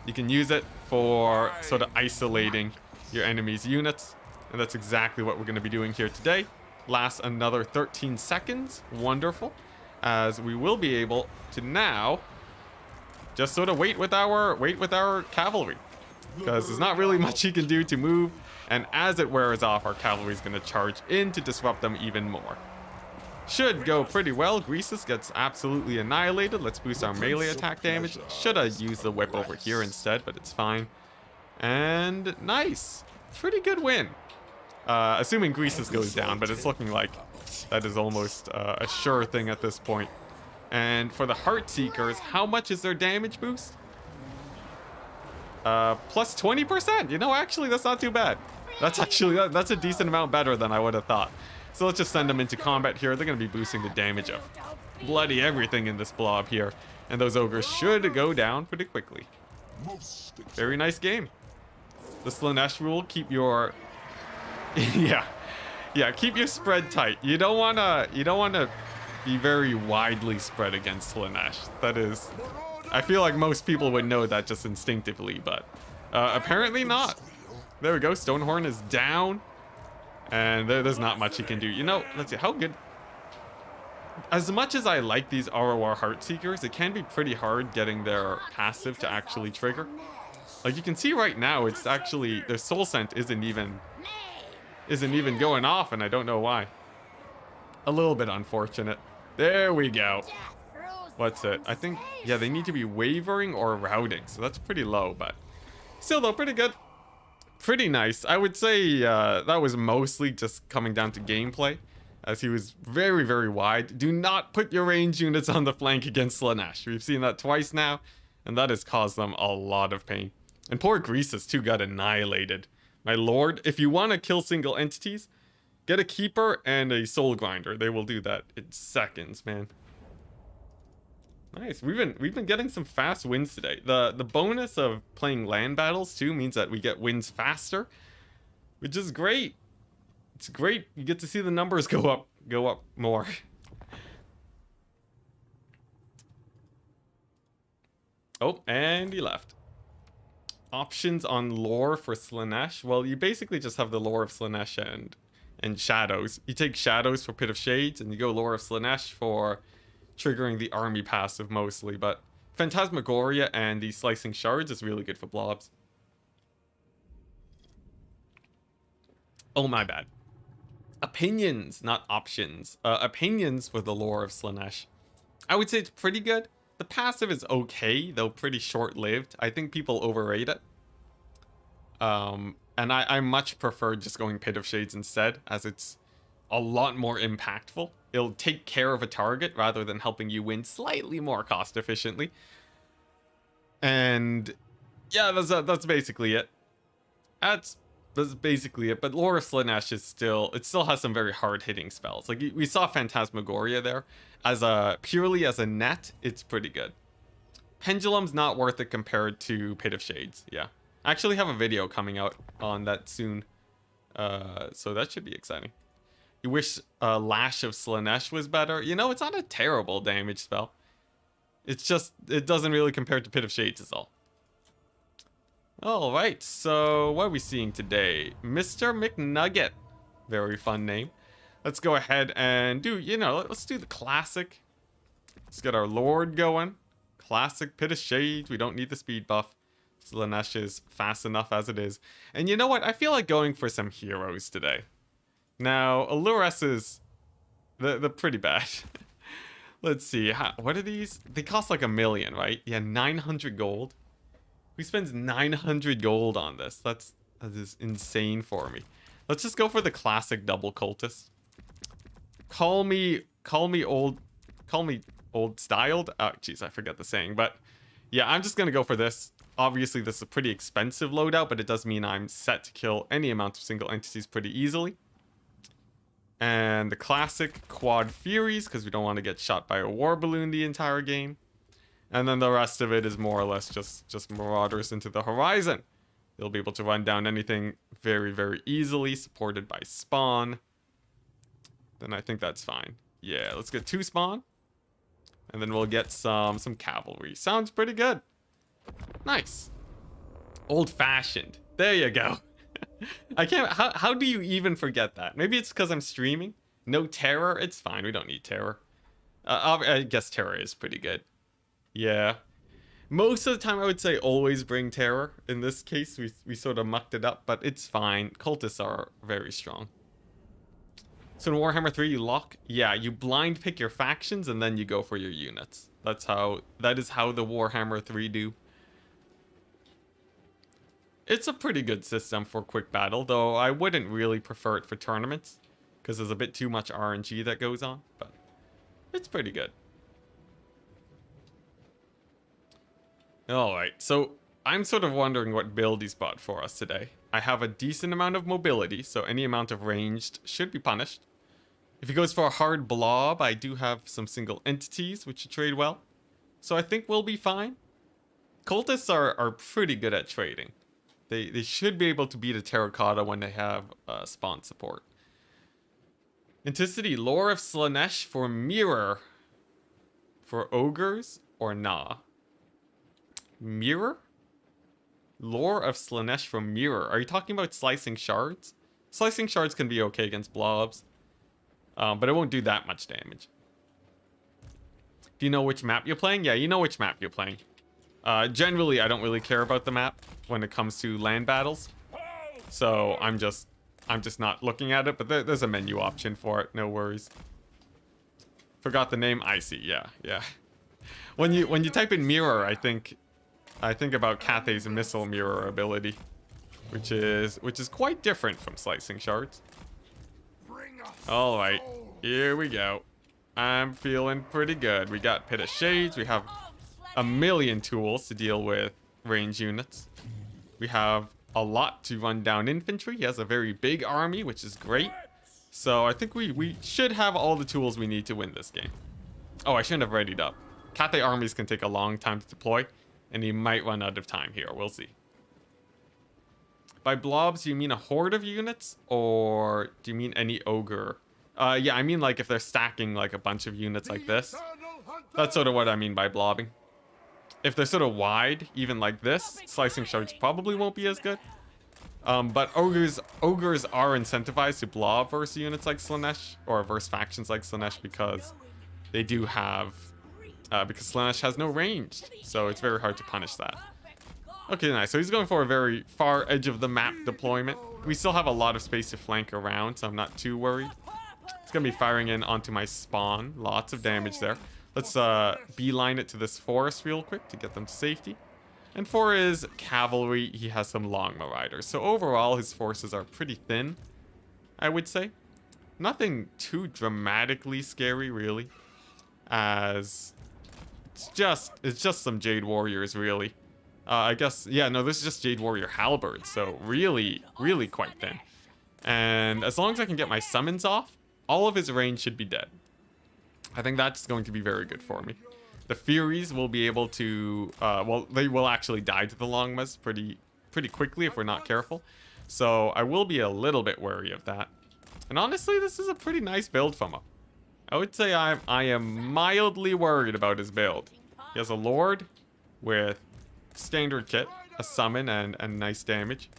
You can use it for sort of isolating your enemy's units, and that's exactly what we're going to be doing here today. Lasts another 13 seconds. Wonderful, as we will be able to now just sort of wait with our cavalry, because there's not really much he can do to move. And as it wears off, our cavalry is going to charge in to disrupt them even more. Should go pretty well. Greasus gets absolutely annihilated. Let's boost our melee attack damage. Should have used the whip over here instead, but it's fine. And nice. Pretty good win. Assuming Greasus goes down, but it's looking like that is almost a sure thing at this point. And for the Heartseekers, how much is their damage boost? Plus 20%. You know, actually, that's not too bad. That's a decent amount better than I would have thought. So let's just send them into combat here. They're going to be boosting the damage of bloody everything in this blob here. And those ogres should go down pretty quickly. Very nice game. The Slaanesh rule, keep your... yeah, keep your spread tight. You don't want to be very widely spread against Slaanesh. That is... I feel like most people would know that just instinctively, but apparently not. There we go. Stonehorn is down. And there's not much he can do. You know, let's see, how good... As much as I like these ROR Heartseekers, it can be pretty hard getting their passive to actually trigger. Like, you can see right now, it's actually... Their Soul Scent isn't even going off, and I don't know why. A little bit unfortunate. There we go. What's it? I think, yeah, they need to be wavering or routing, so that's pretty low, but... Still, though, pretty good. Pretty nice. I would say that was mostly just coming down to gameplay, as he was very, very wide. Do not put your range units on the flank against Slaanesh. We've seen that twice now, and that has caused them a lot of pain. And poor Greasus, too, got annihilated. My lord, if you want to kill single entities, get a Keeper and a Soul Grinder. They will do that in seconds, man. Nice. We've been getting some fast wins today. The bonus of playing land battles too means that we get wins faster, which is great. It's great. You get to see the numbers go up more. Oh, and he left. Options on lore for Slaanesh. Well, you basically just have the lore of Slaanesh and shadows. You take shadows for Pit of Shades, and you go lore of Slaanesh for triggering the army passive mostly. But Phantasmagoria and the slicing shards is really good for blobs. Oh, my bad. Opinions, not options. Opinions for the lore of Slaanesh. I would say it's pretty good. The passive is okay, though pretty short-lived. I think people overrate it. And I much prefer just going Pit of Shades instead, as it's a lot more impactful. It'll take care of a target rather than helping you win slightly more cost efficiently. And yeah, that's basically it. That's basically it. But Lore of Slaanesh is it still has some very hard-hitting spells. Like we saw Phantasmagoria there. Purely as a net, it's pretty good. Pendulum's not worth it compared to Pit of Shades. Yeah. I actually have a video coming out on that soon. So that should be exciting. You wish Lash of Slaanesh was better? You know, it's not a terrible damage spell. It's just, it doesn't really compare to Pit of Shades is all. Alright, so what are we seeing today? Mr. McNugget. Very fun name. Let's go ahead and let's do the classic. Let's get our Lord going. Classic Pit of Shades. We don't need the speed buff. Slaanesh is fast enough as it is. And you know what? I feel like going for some heroes today. Now, Alluresses, they're pretty bad. Let's see. What are these? They cost like 1 million, right? Yeah, 900 gold. Who spends 900 gold on this? That is insane for me. Let's just go for the classic double cultist. Call me old styled. Oh, jeez, I forget the saying. But yeah, I'm just gonna go for this. Obviously, this is a pretty expensive loadout, but it does mean I'm set to kill any amount of single entities pretty easily. And the classic quad Furies, because we don't want to get shot by a war balloon the entire game. And then the rest of it is more or less just Marauders into the horizon. You'll be able to run down anything very, very easily, supported by spawn. Then I think that's fine. Yeah, let's get 2 spawn. And then we'll get some cavalry. Sounds pretty good. Nice. Old-fashioned. There you go. I can't... How do you even forget that? Maybe it's because I'm streaming. No terror. It's fine. We don't need terror. I guess terror is pretty good. Yeah. Most of the time, I would say always bring terror. In this case, we sort of mucked it up, but it's fine. Cultists are very strong. So in Warhammer 3, you lock... Yeah, you blind pick your factions, and then you go for your units. That is how the Warhammer 3 do. It's a pretty good system for quick battle, though I wouldn't really prefer it for tournaments, because there's a bit too much RNG that goes on, but it's pretty good. Alright, so I'm sort of wondering what build he's bought for us today. I have a decent amount of mobility, so any amount of ranged should be punished. If he goes for a hard blob, I do have some single entities, which should trade well. So I think we'll be fine. Cultists are pretty good at trading. They should be able to beat a Terracotta when they have spawn support. Enticity, Lore of Slaanesh for Mirror. For Ogres or nah? Mirror? Lore of Slaanesh for Mirror. Are you talking about Slicing Shards? Slicing Shards can be okay against blobs. But it won't do that much damage. Do you know which map you're playing? Yeah, you know which map you're playing. Generally, I don't really care about the map when it comes to land battles. So I'm just not looking at it, but there's a menu option for it. No worries. Forgot the name. I see. Yeah. When you type in mirror, I think about Cathay's missile mirror ability, which is quite different from slicing shards. All right, here we go. I'm feeling pretty good. We got Pit of Shades. We have a million tools to deal with range units. We have a lot to run down infantry. He has a very big army, which is great. So I think we should have all the tools we need to win this game. Oh, I shouldn't have readied up. Cathay armies can take a long time to deploy, and he might run out of time here. We'll see. By blobs, do you mean a horde of units, or do you mean any ogre? Yeah, I mean like if they're stacking like a bunch of units like this. That's sort of what I mean by blobbing. if they're sort of wide, even like this, slicing shards probably won't be as good. But ogres are incentivized to blob versus units like Slaanesh, or versus factions like Slaanesh, because they do have, because Slaanesh has no range, so it's very hard to punish that. Okay, nice. So he's going for a very far edge of the map deployment. We still have a lot of space to flank around, so I'm not too worried. It's gonna be firing in onto my spawn. Lots of damage there. Let's beeline it to this forest real quick to get them to safety. And for his cavalry, he has some long marauders. So overall, his forces are pretty thin, I would say. Nothing too dramatically scary, really, as it's just some Jade Warriors, really. I guess, yeah, no, this is just Jade Warrior halberds, so really, really quite thin. And as long as I can get my summons off, all of his range should be dead. I think that's going to be very good for me. The Furies will be able to, well, they will actually die to the Longmas pretty quickly if we're not careful. So I will be a little bit wary of that. And honestly, this is a pretty nice build from him. I would say I am mildly worried about his build. He has a Lord with standard kit, a summon, and nice damage.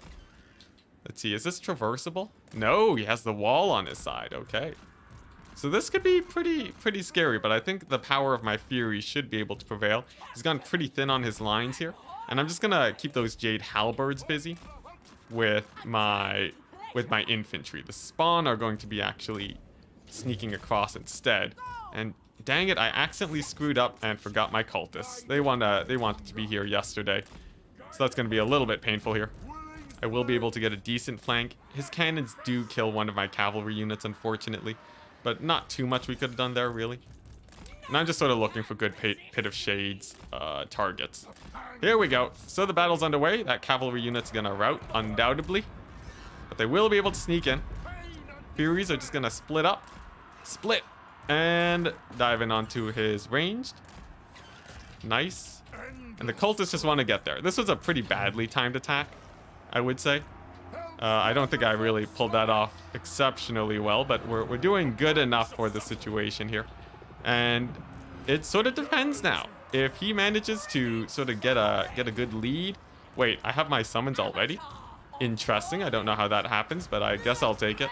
Let's see, is this traversable? No, he has the wall on his side. Okay. So this could be pretty scary, but I think the power of my Fury should be able to prevail. He's gone pretty thin on his lines here, and I'm just gonna keep those Jade Halberds busy with my infantry. The spawn are going to be actually sneaking across instead. And dang it, I accidentally screwed up and forgot my cultists. They wanted to be here yesterday, so that's gonna be a little bit painful here. I will be able to get a decent flank. His cannons do kill one of my cavalry units, unfortunately. But not too much we could have done there, really. And I'm just sort of looking for good Pit of Shades targets. Here we go. So the battle's underway. That cavalry unit's gonna rout, undoubtedly. But they will be able to sneak in. Furies are just gonna split up. Split. And dive in onto his ranged. Nice. And the cultists just want to get there. This was a pretty badly timed attack, I would say. I don't think I really pulled that off exceptionally well, but we're doing good enough for the situation here. And it sort of depends now. If he manages to sort of get a good lead. Wait, I have my summons already? Interesting. I don't know how that happens, but I guess I'll take it.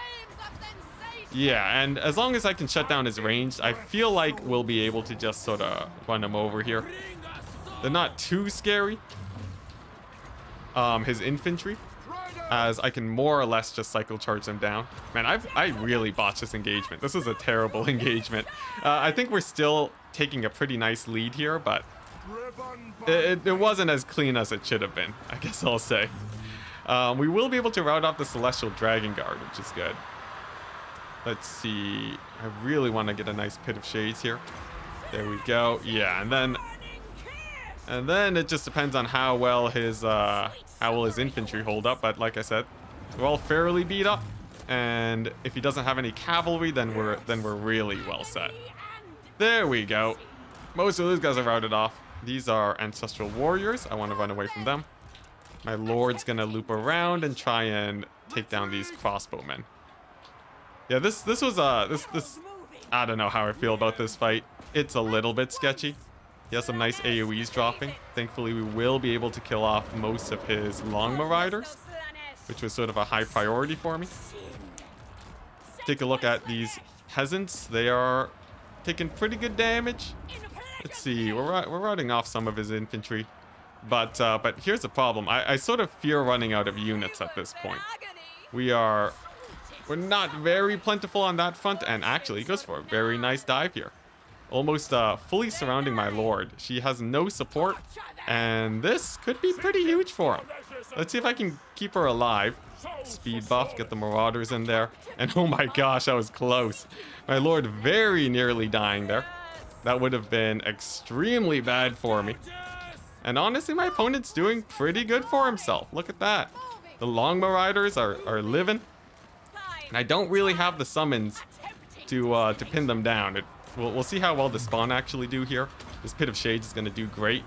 Yeah, and as long as I can shut down his range, I feel like we'll be able to just sort of run him over here. They're not too scary. His infantry, as I can more or less just cycle charge them down. Man, I really botched this engagement. This is a terrible engagement. I think we're still taking a pretty nice lead here, but it wasn't as clean as it should have been, I guess I'll say. We will be able to rout off the Celestial Dragon Guard, which is good. Let's see. I really want to get a nice Pit of Shades here. There we go. Yeah, and then it just depends on how well his infantry hold up. But like I said, we're all fairly beat up, and if he doesn't have any cavalry, then we're really well set. There we go. Most of those guys are routed off. These are Ancestral Warriors. I want to run away from them. My Lord's gonna loop around and try and take down these crossbowmen. Yeah, this was I don't know how I feel about this fight. It's a little bit sketchy. He has some nice AoEs dropping. Thankfully, we will be able to kill off most of his long marauders, which was sort of a high priority for me. Take a look at these peasants. They are taking pretty good damage. Let's see. We're routing off some of his infantry, but here's the problem. I sort of fear running out of units at this point. We're not very plentiful on that front, and actually he goes for a very nice dive here. Almost fully surrounding my Lord. She has no support, and this could be pretty huge for him. Let's see if I can keep her alive. Speed buff, get the marauders in there. And oh my gosh, that was close. My Lord very nearly dying there. That would have been extremely bad for me. And honestly, my opponent's doing pretty good for himself. Look at that. The long marauders are living. And I don't really have the summons to pin them down. We'll see how well the spawn actually do here. This Pit of Shades is going to do great,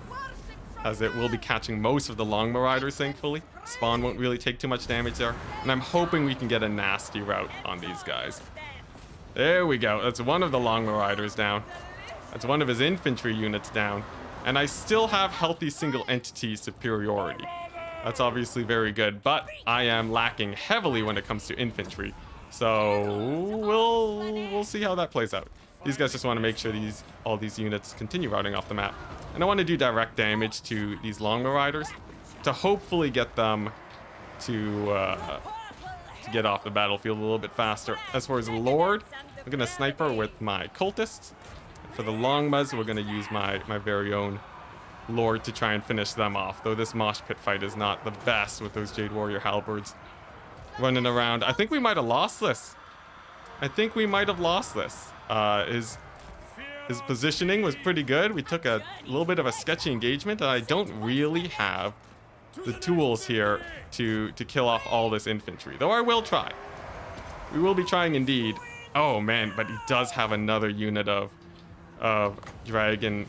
as it will be catching most of the long marauders, thankfully. Spawn won't really take too much damage there. And I'm hoping we can get a nasty rout on these guys. There we go. That's one of the long marauders down. That's one of his infantry units down. And I still have healthy single entity superiority. That's obviously very good, but I am lacking heavily when it comes to infantry. So we'll see how that plays out. These guys just want to make sure all these units continue routing off the map. And I want to do direct damage to these long riders to hopefully get them to get off the battlefield a little bit faster. As far as Lord, I'm going to sniper with my cultists. For the Longmas, we're going to use my very own Lord to try and finish them off. Though this mosh pit fight is not the best with those Jade Warrior halberds running around. I think we might have lost this. His positioning was pretty good. We took a little bit of a sketchy engagement, and I don't really have the tools here to kill off all this infantry. Though I will try. We will be trying indeed. Oh man, but he does have another unit of dragon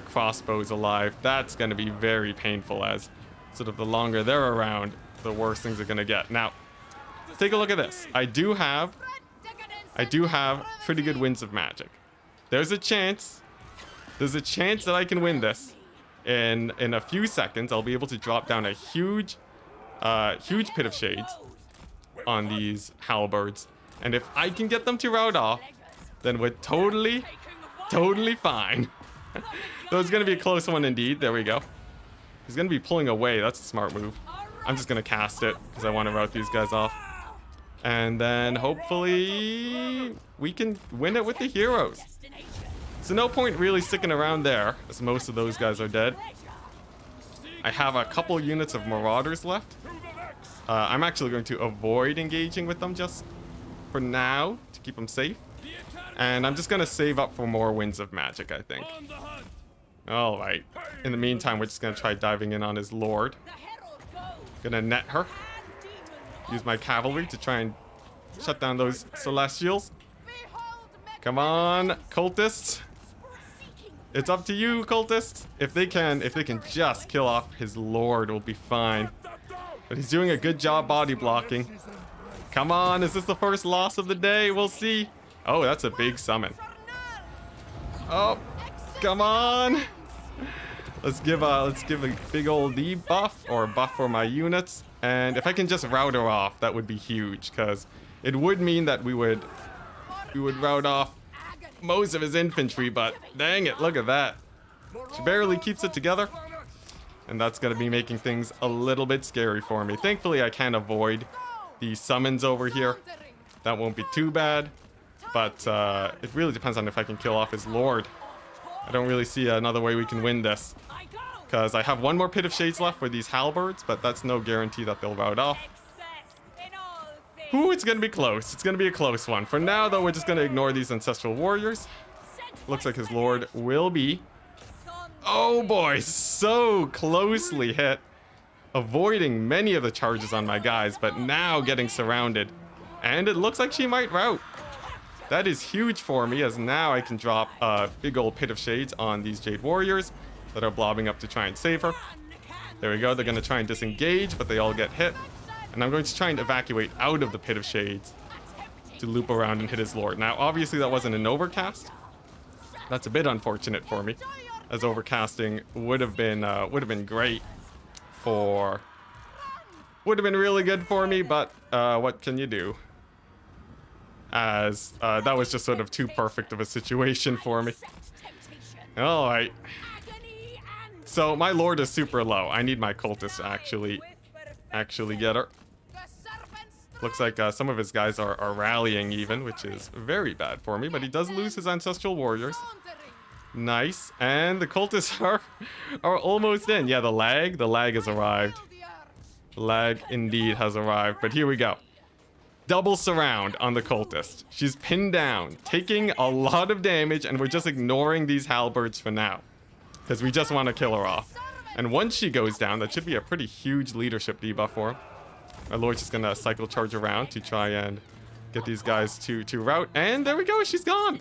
crossbows alive. That's going to be very painful, as sort of the longer they're around, the worse things are going to get. Now, take a look at this. I do have pretty good winds of magic. There's a chance that I can win this. In a few seconds, I'll be able to drop down a huge pit of shades on these halberds. And if I can get them to rout off, then we're totally fine. So it's going to be a close one indeed. There we go. He's going to be pulling away. That's a smart move. I'm just going to cast it because I want to rout these guys off. And then hopefully we can win it with the heroes. So no point really sticking around there, as most of those guys are dead. I have a couple units of marauders left. I'm actually going to avoid engaging with them just for now to keep them safe. And I'm just going to save up for more winds of magic, I think. Alright. In the meantime, we're just going to try diving in on his lord. Gonna net her. Use my cavalry to try and shut down those celestials. Come on, cultists. It's up to you, cultists. If they can just kill off his lord, we'll be fine. But he's doing a good job body blocking. Come on, is this the first loss of the day? We'll see. Oh, that's a big summon. Oh, come on. Let's give a big old debuff or buff for my units. And if I can just rout her off, that would be huge, because it would mean that we would rout off most of his infantry, but dang it, look at that. She barely keeps it together. And that's going to be making things a little bit scary for me. Thankfully, I can avoid the summons over here. That won't be too bad. But it really depends on if I can kill off his lord. I don't really see another way we can win this. Because I have one more pit of shades left for these halberds, but that's no guarantee that they'll rout off. Ooh, it's going to be close. It's going to be a close one. For now, though, we're just going to ignore these ancestral warriors. Looks like his lord will be. Oh boy, so closely hit. Avoiding many of the charges on my guys, but now getting surrounded. And it looks like she might rout. That is huge for me, as now I can drop a big old pit of shades on these Jade Warriors that are blobbing up to try and save her. There we go. They're going to try and disengage, but they all get hit. And I'm going to try and evacuate out of the pit of shades to loop around and hit his lord. Now, obviously, that wasn't an overcast. That's a bit unfortunate for me, as overcasting would have been great for... would have been really good for me, but what can you do? As that was just sort of too perfect of a situation for me. All right. So my lord is super low. I need my cultists to actually get her. Looks like some of his guys are rallying even, which is very bad for me. But he does lose his ancestral warriors. Nice. And the cultists are almost in. Yeah, the lag has arrived. The lag indeed has arrived. But here we go. Double surround on the cultist. She's pinned down, taking a lot of damage, and we're just ignoring these halberds for now, because we just want to kill her off. And once she goes down, that should be a pretty huge leadership debuff for him. My lord's just gonna cycle charge around to try and get these guys to rout, and there we go, she's gone.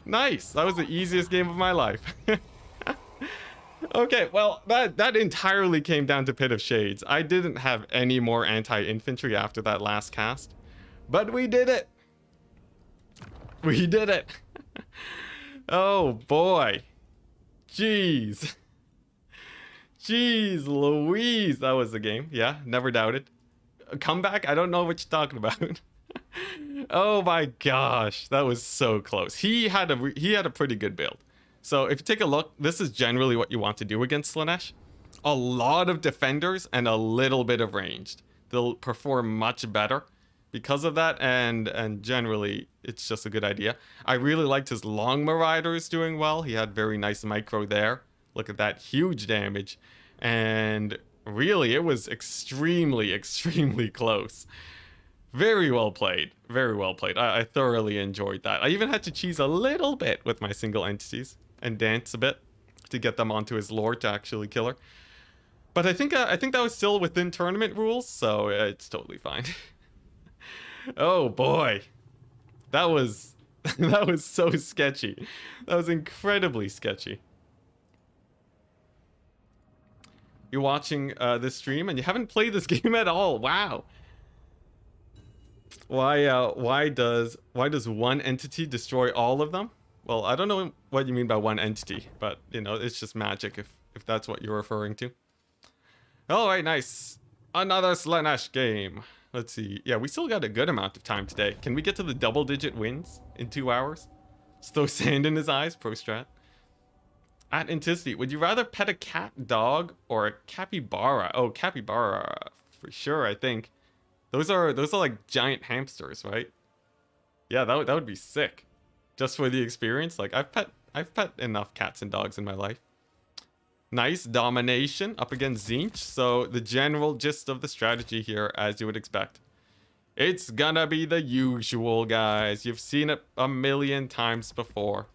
Nice. That was the easiest game of my life. Okay, well, that entirely came down to Pit of Shades. I didn't have any more anti-infantry after that last cast. But we did it! We did it! Oh boy. Jeez. Jeez Louise. That was the game. Yeah, never doubted. A comeback? I don't know what you're talking about. Oh my gosh. That was so close. He had a pretty good build. So if you take a look, this is generally what you want to do against Slaanesh. A lot of defenders and a little bit of ranged. They'll perform much better because of that, and generally it's just a good idea. I really liked his long marauders doing well. He had very nice micro there. Look at that, huge damage. And really it was extremely close. Very well played, very well played. I thoroughly enjoyed that. I even had to cheese a little bit with my single entities and dance a bit to get them onto his lord to actually kill her. But I think that was still within tournament rules, so it's totally fine. Oh boy, that was that was so sketchy. That was incredibly sketchy. You're watching this stream and you haven't played this game at all. Wow. Why does one entity destroy all of them? Well, I don't know what you mean by one entity, but you know, it's just magic if that's what you're referring to. All right, nice. Another Slaanesh game. Let's see. Yeah, we still got a good amount of time today. Can we get to the double-digit wins in 2 hours? Just throw sand in his eyes, pro strat. At Enticity, would you rather pet a cat, dog, or a capybara? Oh, capybara, for sure, I think. Those are like giant hamsters, right? Yeah, that would be sick. Just for the experience. Like, I've pet enough cats and dogs in my life. Nice domination up against Tzeentch. So the general gist of the strategy here, as you would expect, it's gonna be the usual, guys. You've seen it a million times before.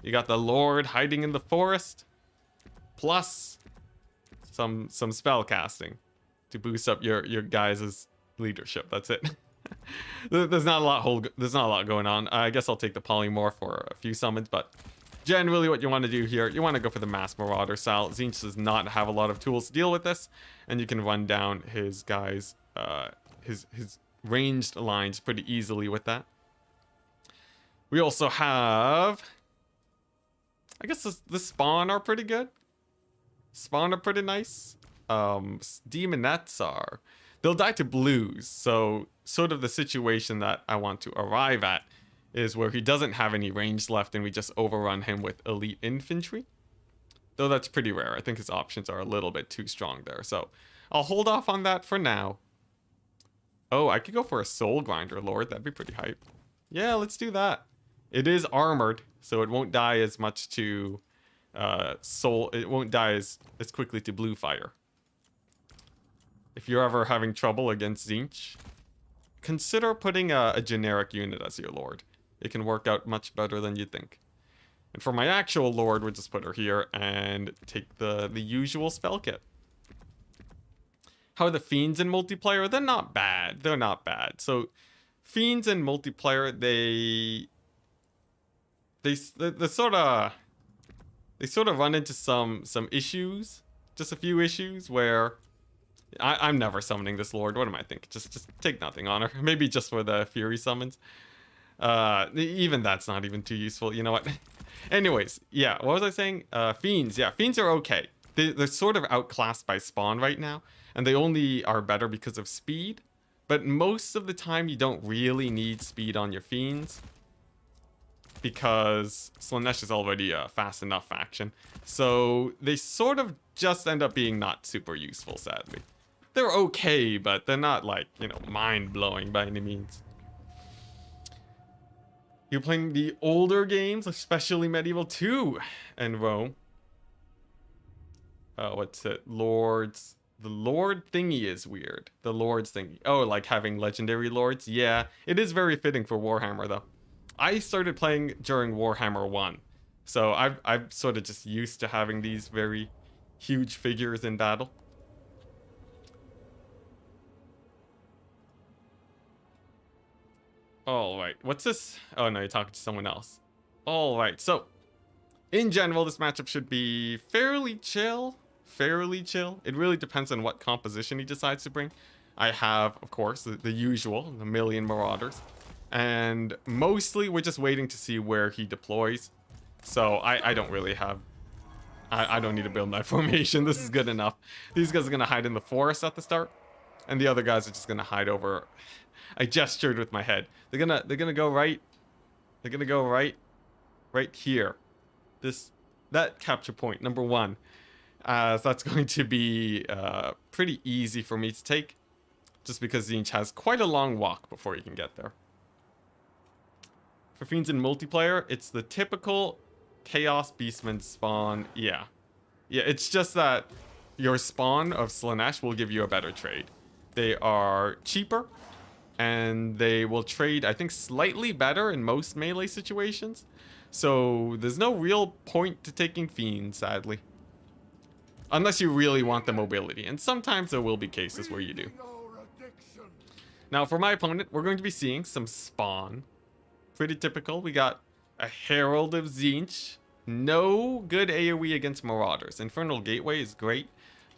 You got the Lord hiding in the forest, plus some spell casting to boost up your guys' leadership. That's it. There's not a lot going on. I guess I'll take the polymorph for a few summons, but generally what you want to do here, you want to go for the mass marauder style. Tzeentch does not have a lot of tools to deal with this, and you can run down his guys, his ranged lines pretty easily with that. We also have, I guess the spawn are pretty good. Spawn are pretty nice. Demonettes are, they'll die to blues, so sort of the situation that I want to arrive at is where he doesn't have any range left and we just overrun him with elite infantry. Though that's pretty rare. I think his options are a little bit too strong there. So I'll hold off on that for now. Oh, I could go for a soul grinder lord. That'd be pretty hype. Yeah, let's do that. It is armored, so it won't die as much to soul. It won't die as quickly to blue fire. If you're ever having trouble against Tzeentch, consider putting a generic unit as your lord. It can work out much better than you think. And for my actual lord, we'll just put her here and take the usual spell kit. How are the fiends in multiplayer? They're not bad. They're not bad. So fiends in multiplayer, they sort of run into some issues, just a few issues where I'm never summoning this lord. What am I thinking? Just take nothing on her. Maybe just for the fury summons. Even that's not even too useful. You know what? Anyways, yeah, what was I saying? Fiends. Yeah, fiends are okay. They're sort of outclassed by spawn right now, and they only are better because of speed. But most of the time, you don't really need speed on your fiends, because Slaanesh is already a fast enough faction. So they sort of just end up being not super useful, sadly. They're okay, but they're not like, you know, mind-blowing by any means. You're playing the older games, especially Medieval 2 and Rome. What's it? Lords. The Lord thingy is weird. The Lords thingy. Oh, like having legendary lords? Yeah, it is very fitting for Warhammer, though. I started playing during Warhammer 1. So I'm sort of just used to having these very huge figures in battle. All right, what's this? Oh no, you're talking to someone else. All right, so in general, this matchup should be fairly chill. Fairly chill. It really depends on what composition he decides to bring. I have, of course, the usual, the million marauders. And mostly we're just waiting to see where he deploys. So I don't really have I don't need to build my formation. This is good enough. These guys are going to hide in the forest at the start. And the other guys are just going to hide over. I gestured with my head. They're going to go right. They're going to go right here. That capture point, number 1. So that's going to be pretty easy for me to take. Just because Tzeentch has quite a long walk before you can get there. For Fiends in multiplayer, it's the typical Chaos Beastman spawn. Yeah, it's just that your spawn of Slaanesh will give you a better trade. They are cheaper, and they will trade, I think, slightly better in most melee situations. So there's no real point to taking Fiends, sadly. Unless you really want the mobility, and sometimes there will be cases where you do. Now, for my opponent, we're going to be seeing some spawn. Pretty typical. We got a Herald of Tzeentch. No good AoE against Marauders. Infernal Gateway is great,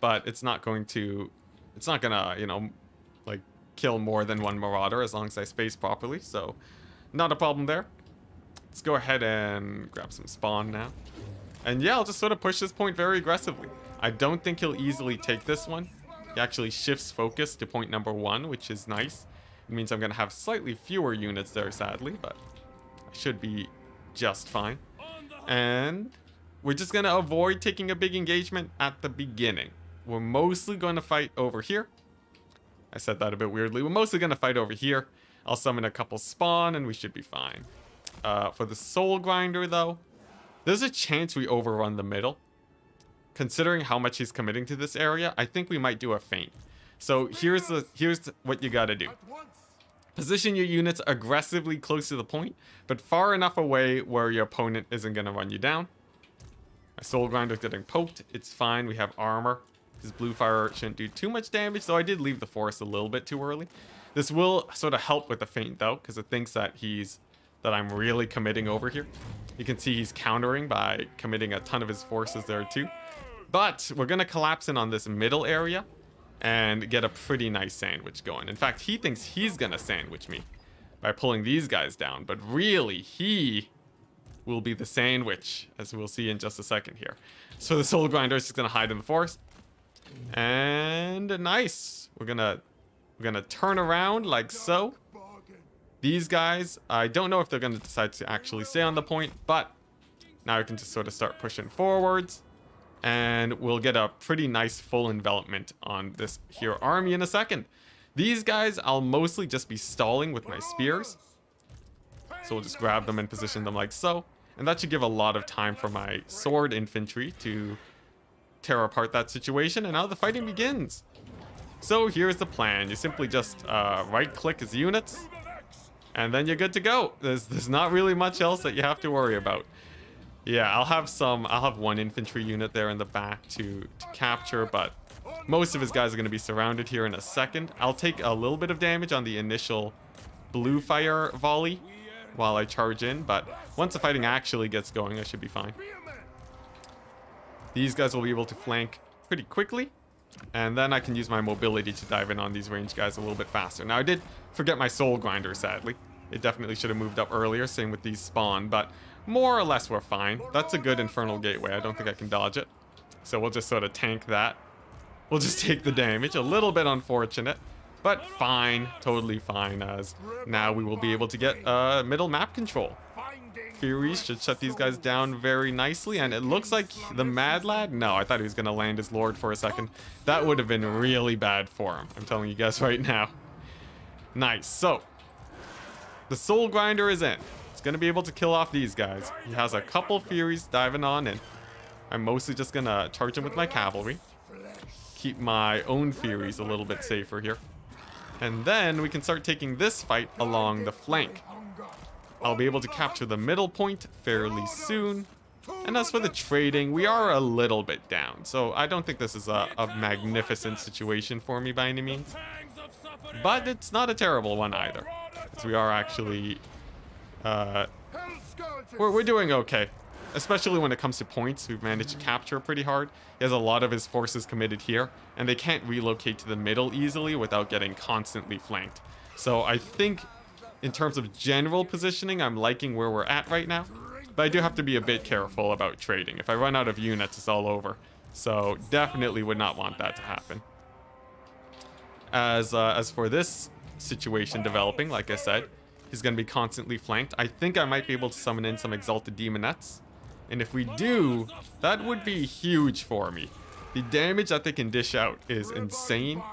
but it's not gonna, you know, like, kill more than one Marauder as long as I space properly, so not a problem there. Let's go ahead and grab some spawn now. And yeah, I'll just sort of push this point very aggressively. I don't think he'll easily take this one. He actually shifts focus to point number 1, which is nice. It means I'm going to have slightly fewer units there, sadly, but I should be just fine. And we're just going to avoid taking a big engagement at the beginning. We're mostly going to fight over here. I said that a bit weirdly. We're mostly going to fight over here. I'll summon a couple spawn and we should be fine. For the Soul Grinder, though, there's a chance we overrun the middle. Considering how much he's committing to this area, I think we might do a feint. So here's what you gotta do. Position your units aggressively close to the point, but far enough away where your opponent isn't gonna run you down. My Soul Grinder's getting poked. It's fine, we have armor. His blue fire shouldn't do too much damage, though I did leave the forest a little bit too early. This will sort of help with the feint, though, because it thinks that I'm really committing over here. You can see he's countering by committing a ton of his forces there too. But we're going to collapse in on this middle area and get a pretty nice sandwich going. In fact, he thinks he's going to sandwich me by pulling these guys down. But really, he will be the sandwich, as we'll see in just a second here. So the Soul Grinder is just going to hide in the forest. And nice. We're gonna turn around like so. These guys, I don't know if they're going to decide to actually stay on the point, but now we can just sort of start pushing forwards. And we'll get a pretty nice full envelopment on this here army in a second. These guys, I'll mostly just be stalling with my spears. So we'll just grab them and position them like so. And that should give a lot of time for my sword infantry to tear apart that situation. And now the fighting begins. So here's the plan. You simply just right-click his units. And then you're good to go. There's not really much else that you have to worry about. Yeah, I'll have one infantry unit there in the back to capture, but most of his guys are going to be surrounded here in a second. I'll take a little bit of damage on the initial blue fire volley while I charge in, but once the fighting actually gets going, I should be fine. These guys will be able to flank pretty quickly, and then I can use my mobility to dive in on these range guys a little bit faster. Now, I did forget my Soul Grinder, sadly. It definitely should have moved up earlier, same with these spawn, but more or less we're fine. That's a good Infernal Gateway. I don't think I can dodge it. So we'll just sort of tank that. We'll just take the damage. A little bit unfortunate, but fine. Totally fine, as now we will be able to get middle map control. Furies should shut these guys down very nicely, and it looks like the Mad Lad... No, I thought he was going to land his Lord for a second. That would have been really bad for him. I'm telling you guys right now. Nice. So, the Soul Grinder is in. It's going to be able to kill off these guys. He has a couple Furies diving on, and I'm mostly just going to charge him with my cavalry. Keep my own Furies a little bit safer here. And then we can start taking this fight along the flank. I'll be able to capture the middle point fairly soon. And as for the trading, we are a little bit down. So I don't think this is a magnificent situation for me by any means. But it's not a terrible one either. Because we are actually... We're doing okay. Especially when it comes to points, we've managed to capture pretty hard. He has a lot of his forces committed here, and they can't relocate to the middle easily without getting constantly flanked. So I think, in terms of general positioning, I'm liking where we're at right now. But I do have to be a bit careful about trading. If I run out of units, it's all over. So definitely would not want that to happen. As for this situation developing, like I said, he's going to be constantly flanked. I think I might be able to summon in some Exalted Demonettes. And if we do, that would be huge for me. The damage that they can dish out is insane.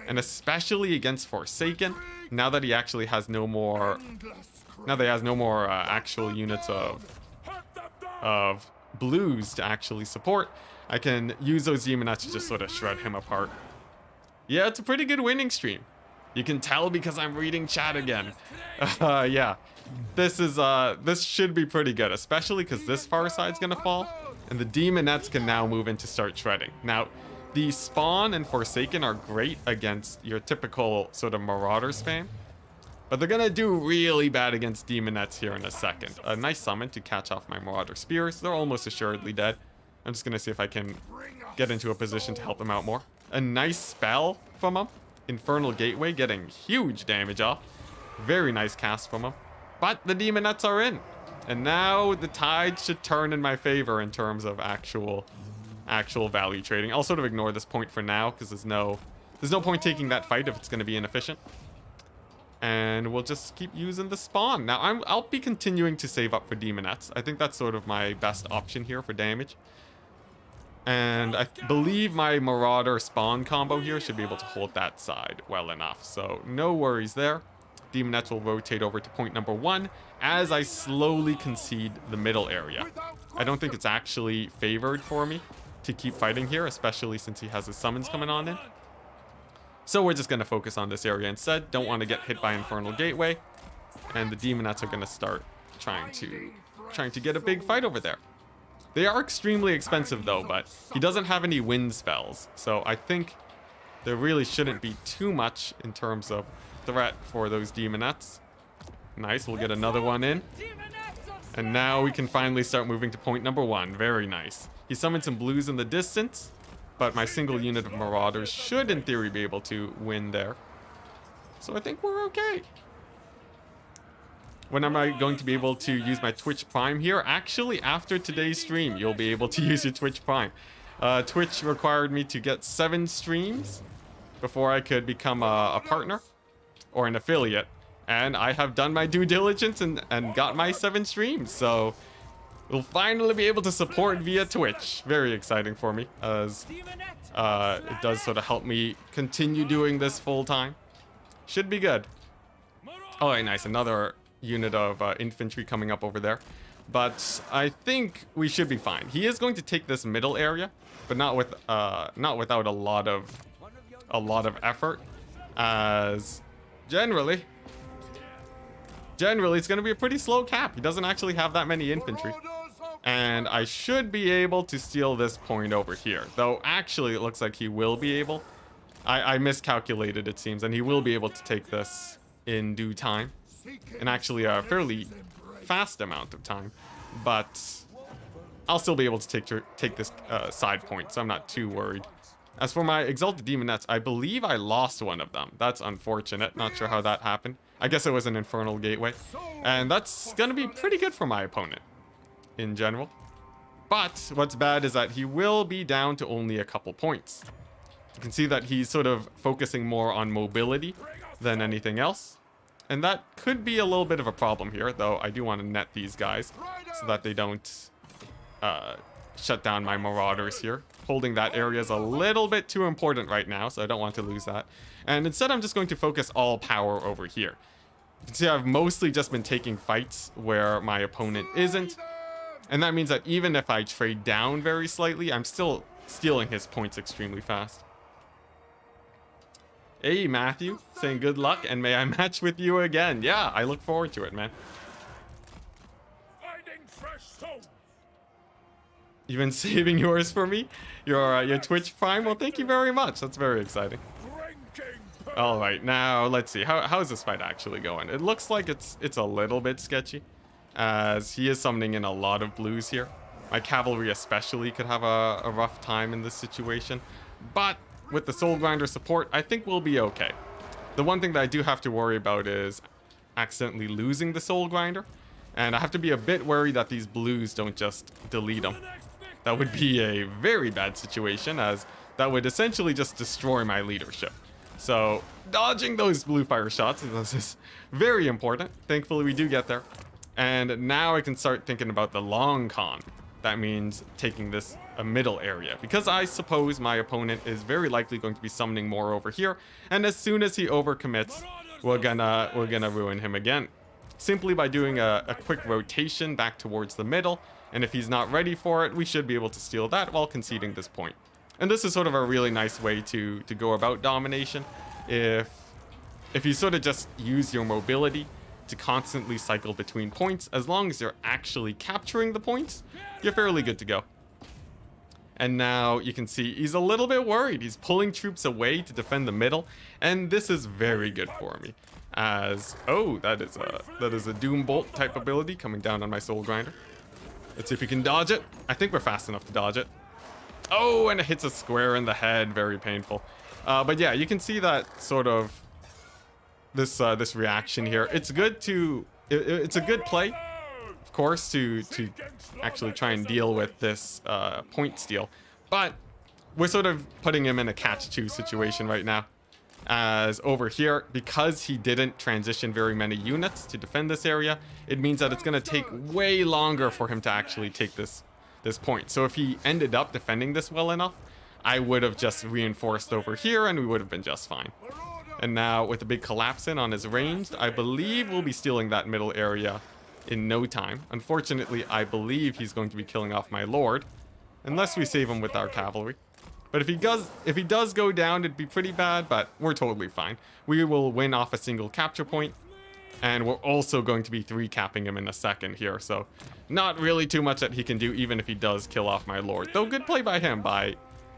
And especially against Forsaken, now that he actually has no more... Now that he has no more actual units of blues to actually support, I can use those Demonettes to just sort of shred him apart. Yeah, it's a pretty good winning stream. You can tell because I'm reading chat again. Yeah, this should be pretty good, especially because this far side's gonna fall, and the Demonettes can now move in to start shredding. Now, the Spawn and Forsaken are great against your typical sort of Marauder spam, but they're gonna do really bad against Demonettes here in a second. A nice summon to catch off my Marauder Spears. They're almost assuredly dead. I'm just gonna see if I can get into a position to help them out more. A nice spell from him. Infernal Gateway getting huge damage off. Very nice cast from him. But the Demonettes are in. And now the tide should turn in my favor in terms of actual value trading. I'll sort of ignore this point for now because there's no point taking that fight if it's going to be inefficient. And we'll just keep using the Spawn. Now I'll be continuing to save up for Demonettes. I think that's sort of my best option here for damage. And I believe my Marauder Spawn combo here should be able to hold that side well enough. So no worries there. Demonettes will rotate over to point number 1 as I slowly concede the middle area. I don't think it's actually favored for me to keep fighting here, especially since he has his summons coming on in. So we're just going to focus on this area instead. Don't want to get hit by Infernal Gateway. And the Demonettes are going to start trying to get a big fight over there. They are extremely expensive though, but he doesn't have any wind spells. So I think there really shouldn't be too much in terms of threat for those Demonettes. Nice, we'll get another one in. And now we can finally start moving to point number 1. Very nice. He summoned some blues in the distance, but my single unit of Marauders should in theory be able to win there. So I think we're okay. When am I going to be able to use my Twitch Prime here? Actually, after today's stream, you'll be able to use your Twitch Prime. Twitch required me to get 7 streams before I could become a partner or an affiliate. And I have done my due diligence and got my 7 streams. So we'll finally be able to support via Twitch. Very exciting for me, as it does sort of help me continue doing this full time. Should be good. Oh, nice. Another unit of infantry coming up over there, but I think we should be fine. He is going to take this middle area, but not without a lot of effort, as generally it's going to be a pretty slow cap. He doesn't actually have that many infantry, and I should be able to steal this point over here, though actually it looks like he will be able. I miscalculated, it seems, and he will be able to take this in due time. And actually a fairly fast amount of time, but I'll still be able to take this side point, so I'm not too worried. As for my Exalted Demonettes, I believe I lost one of them. That's unfortunate. Not sure how that happened. I guess it was an Infernal Gateway, and that's gonna be pretty good for my opponent in general. But what's bad is that he will be down to only a couple points. You can see that he's sort of focusing more on mobility than anything else. And that could be a little bit of a problem here, though I do want to net these guys so that they don't shut down my Marauders here. Holding that area is a little bit too important right now, so I don't want to lose that. And instead, I'm just going to focus all power over here. You can see I've mostly just been taking fights where my opponent isn't. And that means that even if I trade down very slightly, I'm still stealing his points extremely fast. Hey, Matthew, saying good luck, and may I match with you again. Yeah, I look forward to it, man. You've been saving yours for me? Your Twitch Prime? Well, thank you very much. That's very exciting. All right, now let's see. How is this fight actually going? It looks like it's a little bit sketchy, as he is summoning in a lot of blues here. My cavalry especially could have a rough time in this situation, but with the Soul Grinder support, I think we'll be okay. The one thing that I do have to worry about is accidentally losing the Soul Grinder, And I have to be a bit worried that these blues don't just delete them. That would be a very bad situation, as that would essentially just destroy my leadership. So dodging those blue fire shots is very important. Thankfully we do get there. And now I can start thinking about the long con. That means taking this a middle area, because I suppose my opponent is very likely going to be summoning more over here, and as soon as he overcommits, we're gonna ruin him again, simply by doing a quick rotation back towards the middle. And if he's not ready for it, we should be able to steal that while conceding this point. And this is sort of a really nice way to go about domination. If you sort of just use your mobility to constantly cycle between points, as long as you're actually capturing the points, you're fairly good to go. And now you can see he's a little bit worried. He's pulling troops away to defend the middle, and this is very good for me. As, oh, that is a Doom Bolt type ability coming down on my Soul Grinder. Let's see if we can dodge it. I think we're fast enough to dodge it. Oh, and it hits a square in the head. Very painful. But yeah, you can see that sort of this reaction here. It's good to it's a good play, of course, to actually try and deal with this point steal. But we're sort of putting him in a catch-2 situation right now. As over here, because he didn't transition very many units to defend this area, it means that it's going to take way longer for him to actually take this point. So if he ended up defending this well enough, I would have just reinforced over here and we would have been just fine. And now with the big collapse in on his ranged, I believe we'll be stealing that middle area in no time. Unfortunately, I believe he's going to be killing off my lord, unless we save him with our cavalry. But if he does go down, it'd be pretty bad, but we're totally fine. We will win off a single capture point, and we're also going to be 3-capping him in a second here, so not really too much that he can do, even if he does kill off my lord. Though good play by him by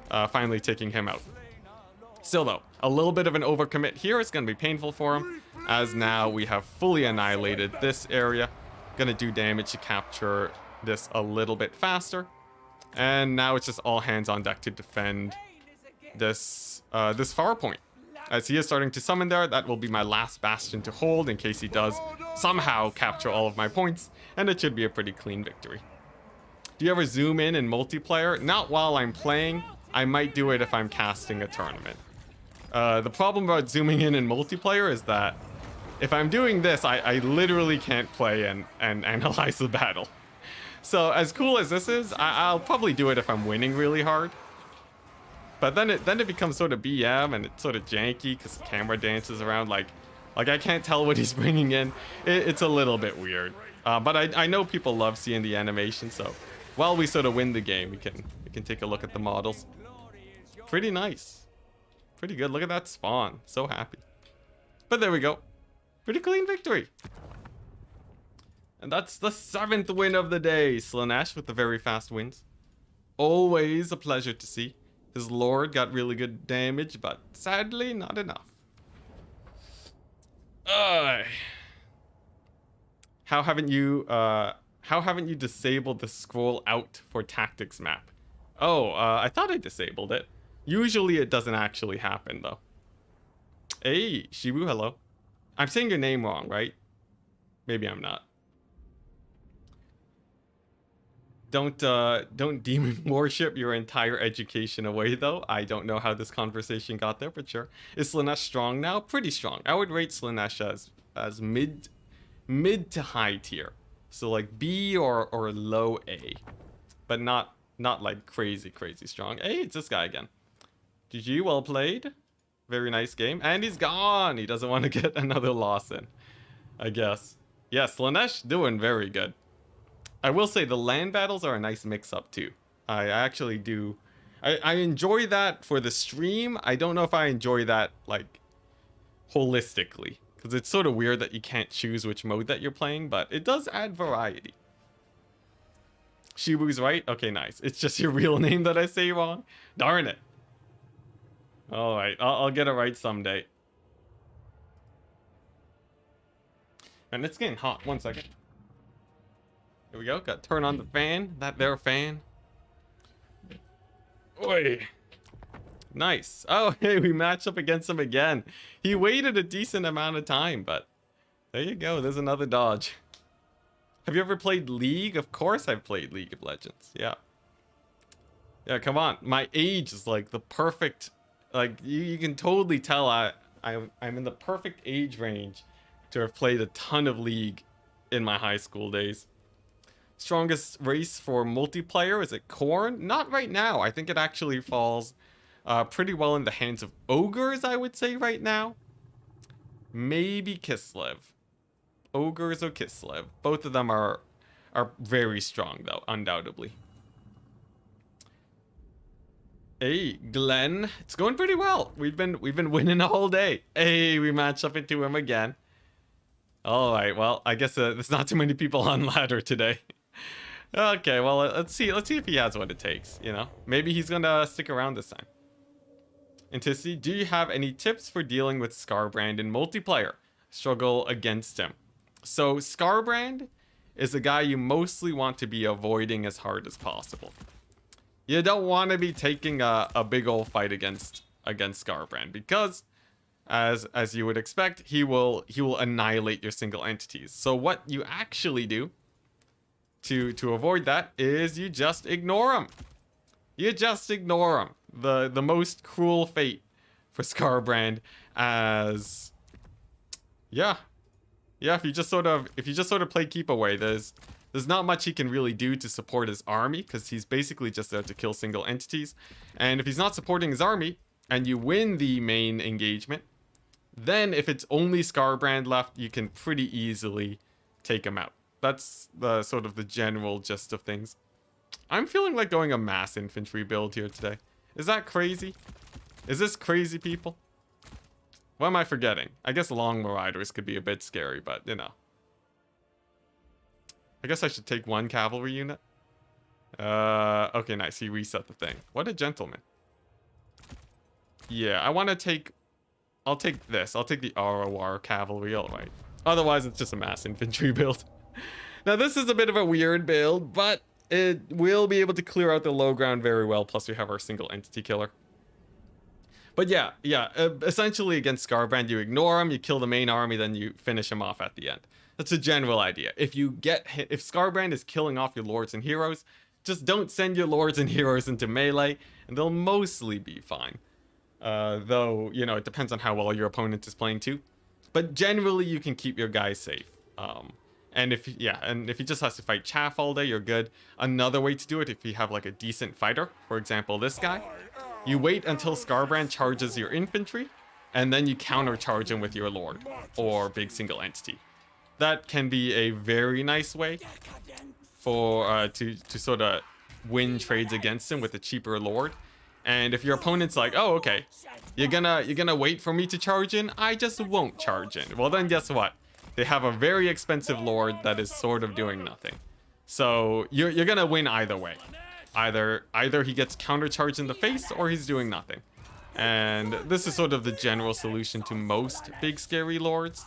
finally taking him out. Still though, a little bit of an overcommit here. It's going to be painful for him, as now we have fully annihilated this area. Going to do damage to capture this a little bit faster. And now it's just all hands on deck to defend this far point. As he is starting to summon there, that will be my last bastion to hold in case he does somehow capture all of my points, and it should be a pretty clean victory. Do you ever zoom in multiplayer? Not while I'm playing. I might do it if I'm casting a tournament. The problem about zooming in multiplayer is that if I'm doing this, I literally can't play and analyze the battle. So as cool as this is, I'll probably do it if I'm winning really hard. But then it becomes sort of BM, and it's sort of janky because the camera dances around like I can't tell what he's bringing in. It's a little bit weird. But I know people love seeing the animation, so while we sort of win the game, we can take a look at the models. Pretty nice. Pretty good. Look at that spawn. So happy. But there we go. Pretty clean victory. And that's the 7th win of the day. Slaanesh with the very fast wins. Always a pleasure to see. His lord got really good damage, but sadly not enough. How haven't you disabled the scroll out for tactics map? Oh, I thought I disabled it. Usually it doesn't actually happen though. Hey, Shibu, hello. I'm saying your name wrong, right? Maybe I'm not. Don't demon worship your entire education away, though. I don't know how this conversation got there, but sure. Is Slaanesh strong now? Pretty strong. I would rate Slaanesh as mid to high tier. So like B or low A. But not like crazy strong. Hey, it's this guy again. GG, well played. Very nice game. And he's gone. He doesn't want to get another loss in, I guess. Yeah, Slaanesh doing very good. I will say the land battles are a nice mix-up too. I actually do. I enjoy that for the stream. I don't know if I enjoy that like holistically, because it's sort of weird that you can't choose which mode that you're playing, but it does add variety. Shibu's right? Okay, nice. It's just your real name that I say wrong? Darn it. Alright, I'll get it right someday. And it's getting hot. 1 second. Here we go. Got to turn on the fan. That there fan. Oi. Nice. Oh, hey, we match up against him again. He waited a decent amount of time, but there you go. There's another dodge. Have you ever played League? Of course I've played League of Legends. Yeah. Yeah, come on. My age is like the perfect, like you can totally tell I'm in the perfect age range to have played a ton of League in my high school days. Strongest race for multiplayer, is it Khorne? Not right now. I think it actually falls pretty well in the hands of Ogres, I would say right now. Maybe Kislev. Ogres or Kislev. Both of them are very strong though, undoubtedly. Hey, Glenn. It's going pretty well. We've been winning all day. Hey, we match up into him again. All right. Well, I guess there's not too many people on ladder today. Okay. Well, let's see if he has what it takes. You know, maybe he's gonna stick around this time. Enticity, do you have any tips for dealing with Skarbrand in multiplayer? Struggle against him. So Skarbrand is a guy you mostly want to be avoiding as hard as possible. You don't want to be taking a big old fight against Skarbrand because, as you would expect, he will annihilate your single entities. So what you actually do to avoid that is you just ignore him. You just ignore him. The most cruel fate for Skarbrand, as if you just sort of play keep away, there's not much he can really do to support his army, because he's basically just there to kill single entities. And if he's not supporting his army, and you win the main engagement, then if it's only Skarbrand left, you can pretty easily take him out. That's the sort of the general gist of things. I'm feeling like going a mass infantry build here today. Is that crazy? Is this crazy, people? What am I forgetting? I guess long riders could be a bit scary, but you know. I guess I should take one cavalry unit. Okay, nice. He reset the thing. What a gentleman. Yeah, I want to take... I'll take this. I'll take the Arawar cavalry, alright. Otherwise, it's just a mass infantry build. Now, this is a bit of a weird build, but it will be able to clear out the low ground very well. Plus, we have our single entity killer. But yeah, essentially against Skarbrand, you ignore him, you kill the main army, then you finish him off at the end. That's a general idea. If you get hit, if Skarbrand is killing off your lords and heroes, just don't send your lords and heroes into melee, and they'll mostly be fine. Though, you know, it depends on how well your opponent is playing too. But generally, you can keep your guys safe. And if he just has to fight chaff all day, you're good. Another way to do it, if you have like a decent fighter, for example, this guy, you wait until Skarbrand charges your infantry, and then you countercharge him with your lord or big single entity. That can be a very nice way for to sort of win trades against him with a cheaper lord. And if your opponent's like, oh, okay, you're gonna wait for me to charge in, I just won't charge in. Well, then guess what? They have a very expensive lord that is sort of doing nothing. So you're gonna win either way. Either he gets countercharged in the face or he's doing nothing. And this is sort of the general solution to most big scary lords.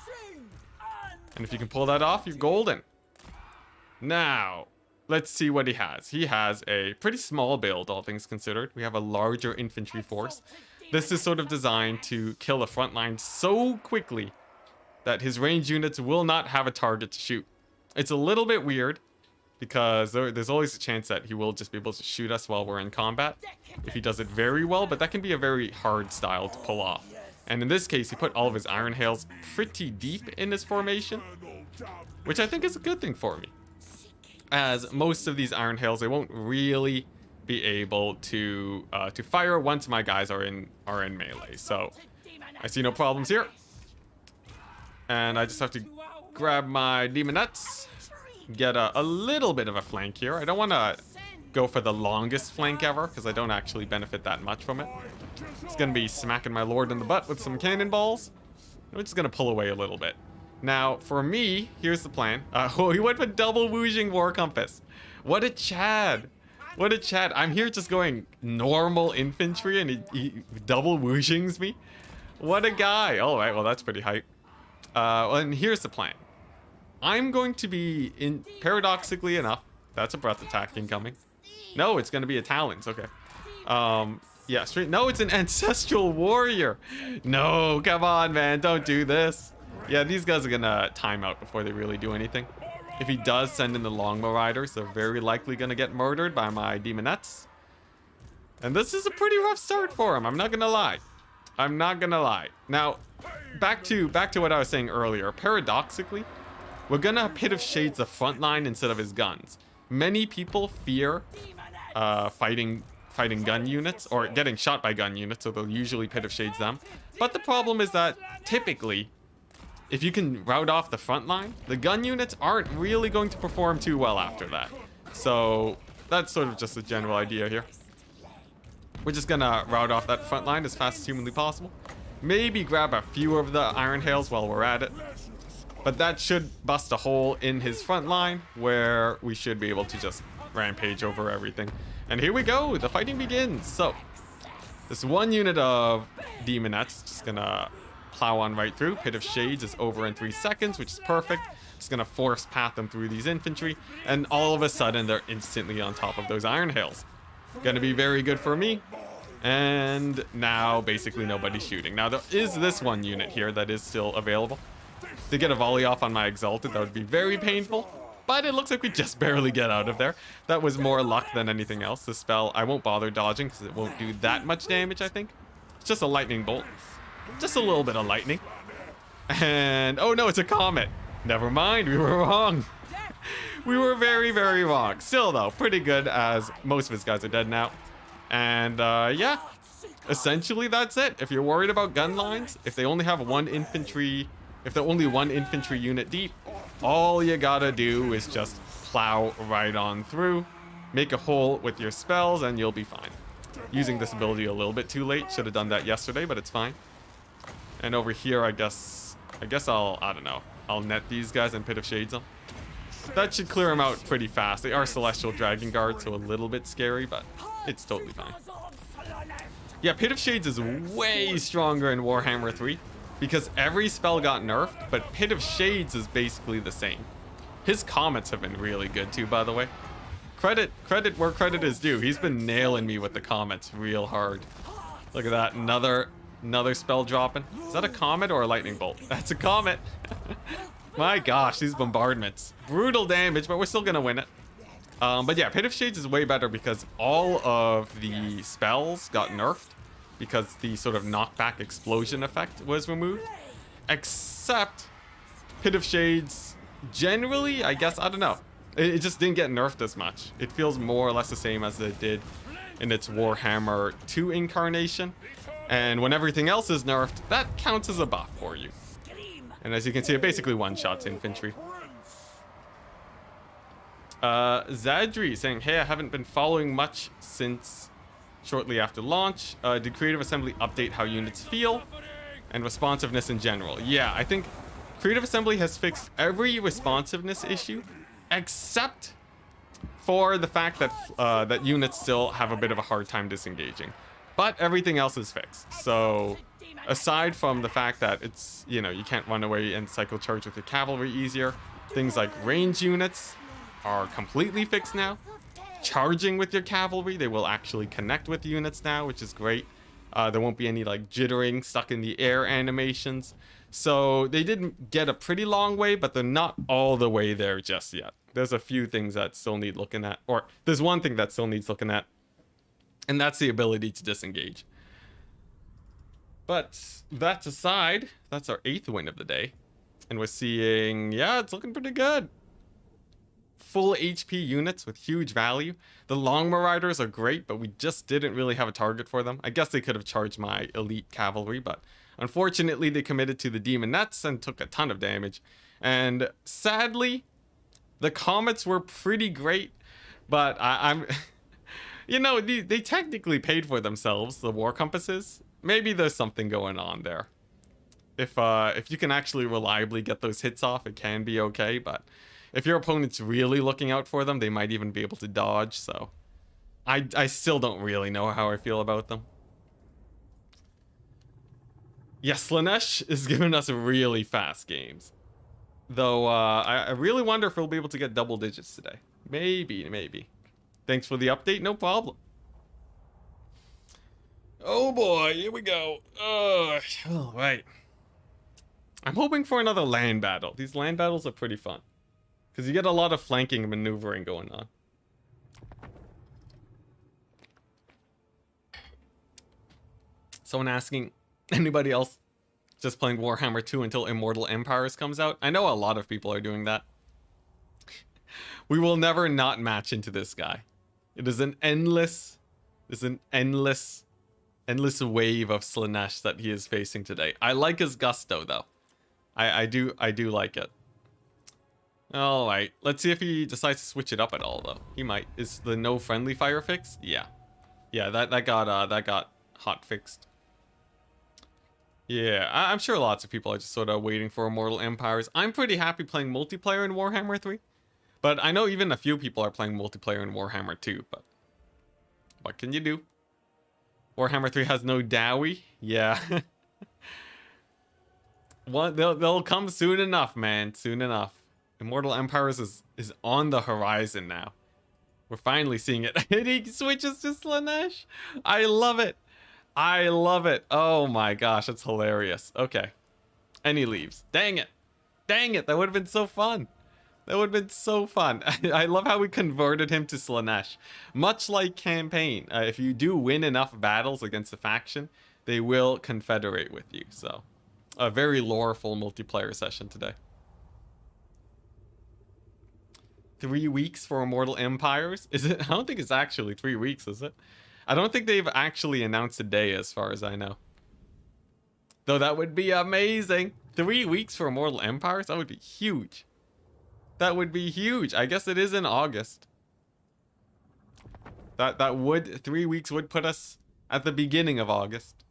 And if you can pull that off, you're golden. Now, let's see what he has. He has a pretty small build, all things considered. We have a larger infantry force. This is sort of designed to kill the front line so quickly that his ranged units will not have a target to shoot. It's a little bit weird because there's always a chance that he will just be able to shoot us while we're in combat if he does it very well, but that can be a very hard style to pull off. And in this case, he put all of his iron hails pretty deep in his formation, which I think is a good thing for me. As most of these iron hails, they won't really be able to fire once my guys are in melee. So I see no problems here. And I just have to grab my demonettes, get a little bit of a flank here. I don't want to go for the longest flank ever because I don't actually benefit that much from it. It's going to be smacking my lord in the butt with some cannonballs. We're just going to pull away a little bit. Now, for me, here's the plan. Oh, he went with double woojing war compass. What a Chad. What a Chad. I'm here just going normal infantry and he double woojings me. What a guy. All right, well, that's pretty hype. And here's the plan. I'm going to be paradoxically enough, that's a breath attack incoming. No, it's going to be a Talons. Okay. Yeah, straight. No, it's an ancestral warrior. No, come on, man. Don't do this. Yeah, these guys are going to time out before they really do anything. If he does send in the Longbow Riders, they're very likely going to get murdered by my Demonettes. And this is a pretty rough start for him, I'm not going to lie. I'm not going to lie. Now, back to what I was saying earlier. Paradoxically, we're going to Pit of Shades the front line instead of his guns. Many people fear fighting gun units, or getting shot by gun units, so they'll usually Pit of Shades them. But the problem is that, typically, if you can rout off the front line, the gun units aren't really going to perform too well after that. So, that's sort of just a general idea here. We're just gonna rout off that front line as fast as humanly possible. Maybe grab a few of the Iron Hails while we're at it. But that should bust a hole in his front line, where we should be able to just rampage over everything. And here we go, the fighting begins. So, this one unit of Demonettes just gonna plow on right through. Pit of Shades is over in 3 seconds, which is perfect. Just gonna force path them through these infantry, and all of a sudden they're instantly on top of those Iron Hails. Gonna be very good for me. And now basically nobody's shooting. Now there is this one unit here that is still available. To get a volley off on my Exalted, that would be very painful. But it looks like we just barely get out of there. That was more luck than anything else. The spell, I won't bother dodging because it won't do that much damage, I think. It's just a lightning bolt. Just a little bit of lightning. And, oh no, it's a comet. Never mind, we were wrong. We were very, very wrong. Still though, pretty good, as most of his guys are dead now. And yeah, essentially that's it. If you're worried about gun lines, if they only have one infantry, if they're only one infantry unit deep, all you gotta do is just plow right on through, make a hole with your spells, and you'll be fine. Using this ability a little bit too late. Should have done that yesterday, but it's fine. And over here, I guess I don't know. I'll net these guys and Pit of Shades them. That should clear them out pretty fast. They are Celestial Dragon Guard, so a little bit scary, but it's totally fine. Yeah, Pit of Shades is way stronger in Warhammer 3 because every spell got nerfed, but Pit of Shades is basically the same. His comets have been really good too, by the way. Credit where credit is due. He's been nailing me with the comets real hard. Look at that, another spell dropping. Is that a comet or a lightning bolt? That's a comet. My gosh, these bombardments. Brutal damage, but we're still gonna win it. But yeah, Pit of Shades is way better because all of the spells got nerfed because the sort of knockback explosion effect was removed. Except Pit of Shades, generally, I guess, I don't know. It just didn't get nerfed as much. It feels more or less the same as it did in its Warhammer 2 incarnation. And when everything else is nerfed, that counts as a buff for you. And as you can see, it basically one-shots infantry. Zadri saying, hey, I haven't been following much since shortly after launch. Did Creative Assembly update how units feel and responsiveness in general? Yeah, I think Creative Assembly has fixed every responsiveness issue except for the fact that that units still have a bit of a hard time disengaging. But everything else is fixed. So aside from the fact that it's, you know, you can't run away and cycle charge with your cavalry easier, things like range units are completely fixed now. Charging with your cavalry, they will actually connect with units now, which is great. There won't be any like jittering, stuck in the air animations. So they didn't get a pretty long way, but they're not all the way there just yet. There's a few things that still need looking at, or there's one thing that still needs looking at, and that's the ability to disengage. But that aside, that's our 8th win of the day. And we're seeing, yeah, it's looking pretty good. Full HP units with huge value. The Longbow Riders are great, but we just didn't really have a target for them. I guess they could have charged my elite cavalry, but unfortunately they committed to the Demonettes and took a ton of damage. And sadly, the comets were pretty great, but I'm... You know, they technically paid for themselves, the war compasses. Maybe there's something going on there. If you can actually reliably get those hits off, it can be okay, but if your opponent's really looking out for them, they might even be able to dodge, so I still don't really know how I feel about them. Yes, Slaanesh is giving us really fast games. Though, I really wonder if we'll be able to get double digits today. Maybe. Thanks for the update, no problem. Oh boy, here we go. All right. I'm hoping for another land battle. These land battles are pretty fun. Because you get a lot of flanking and maneuvering going on. Someone asking, anybody else just playing Warhammer 2 until Immortal Empires comes out? I know a lot of people are doing that. We will never not match into this guy. It is an endless wave of Slaanesh that he is facing today. I like his gusto though. I do like it. All right, let's see if he decides to switch it up at all though. He might. Is the no friendly fire fix? Yeah, that got hot fixed. Yeah, I'm sure lots of people are just sort of waiting for Immortal Empires. I'm pretty happy playing multiplayer in Warhammer 3. But I know even a few people are playing multiplayer in Warhammer 2, but what can you do? Warhammer 3 has no Dowie? Yeah. They'll come soon enough, man. Soon enough. Immortal Empires is on the horizon now. We're finally seeing it. And he switches to Slaanesh. I love it. I love it. Oh my gosh, that's hilarious. Okay. And he leaves. Dang it. Dang it. That would have been so fun. That would have been so fun. I love how we converted him to Slaanesh. Much like campaign, if you do win enough battles against a faction, they will confederate with you. So, a very loreful multiplayer session today. 3 weeks for Immortal Empires? Is it? I don't think it's actually 3 weeks, is it? I don't think they've actually announced a day as far as I know. Though that would be amazing. 3 weeks for Immortal Empires? That would be huge. That would be huge. I guess it is in August. That would 3 weeks would put us at the beginning of August.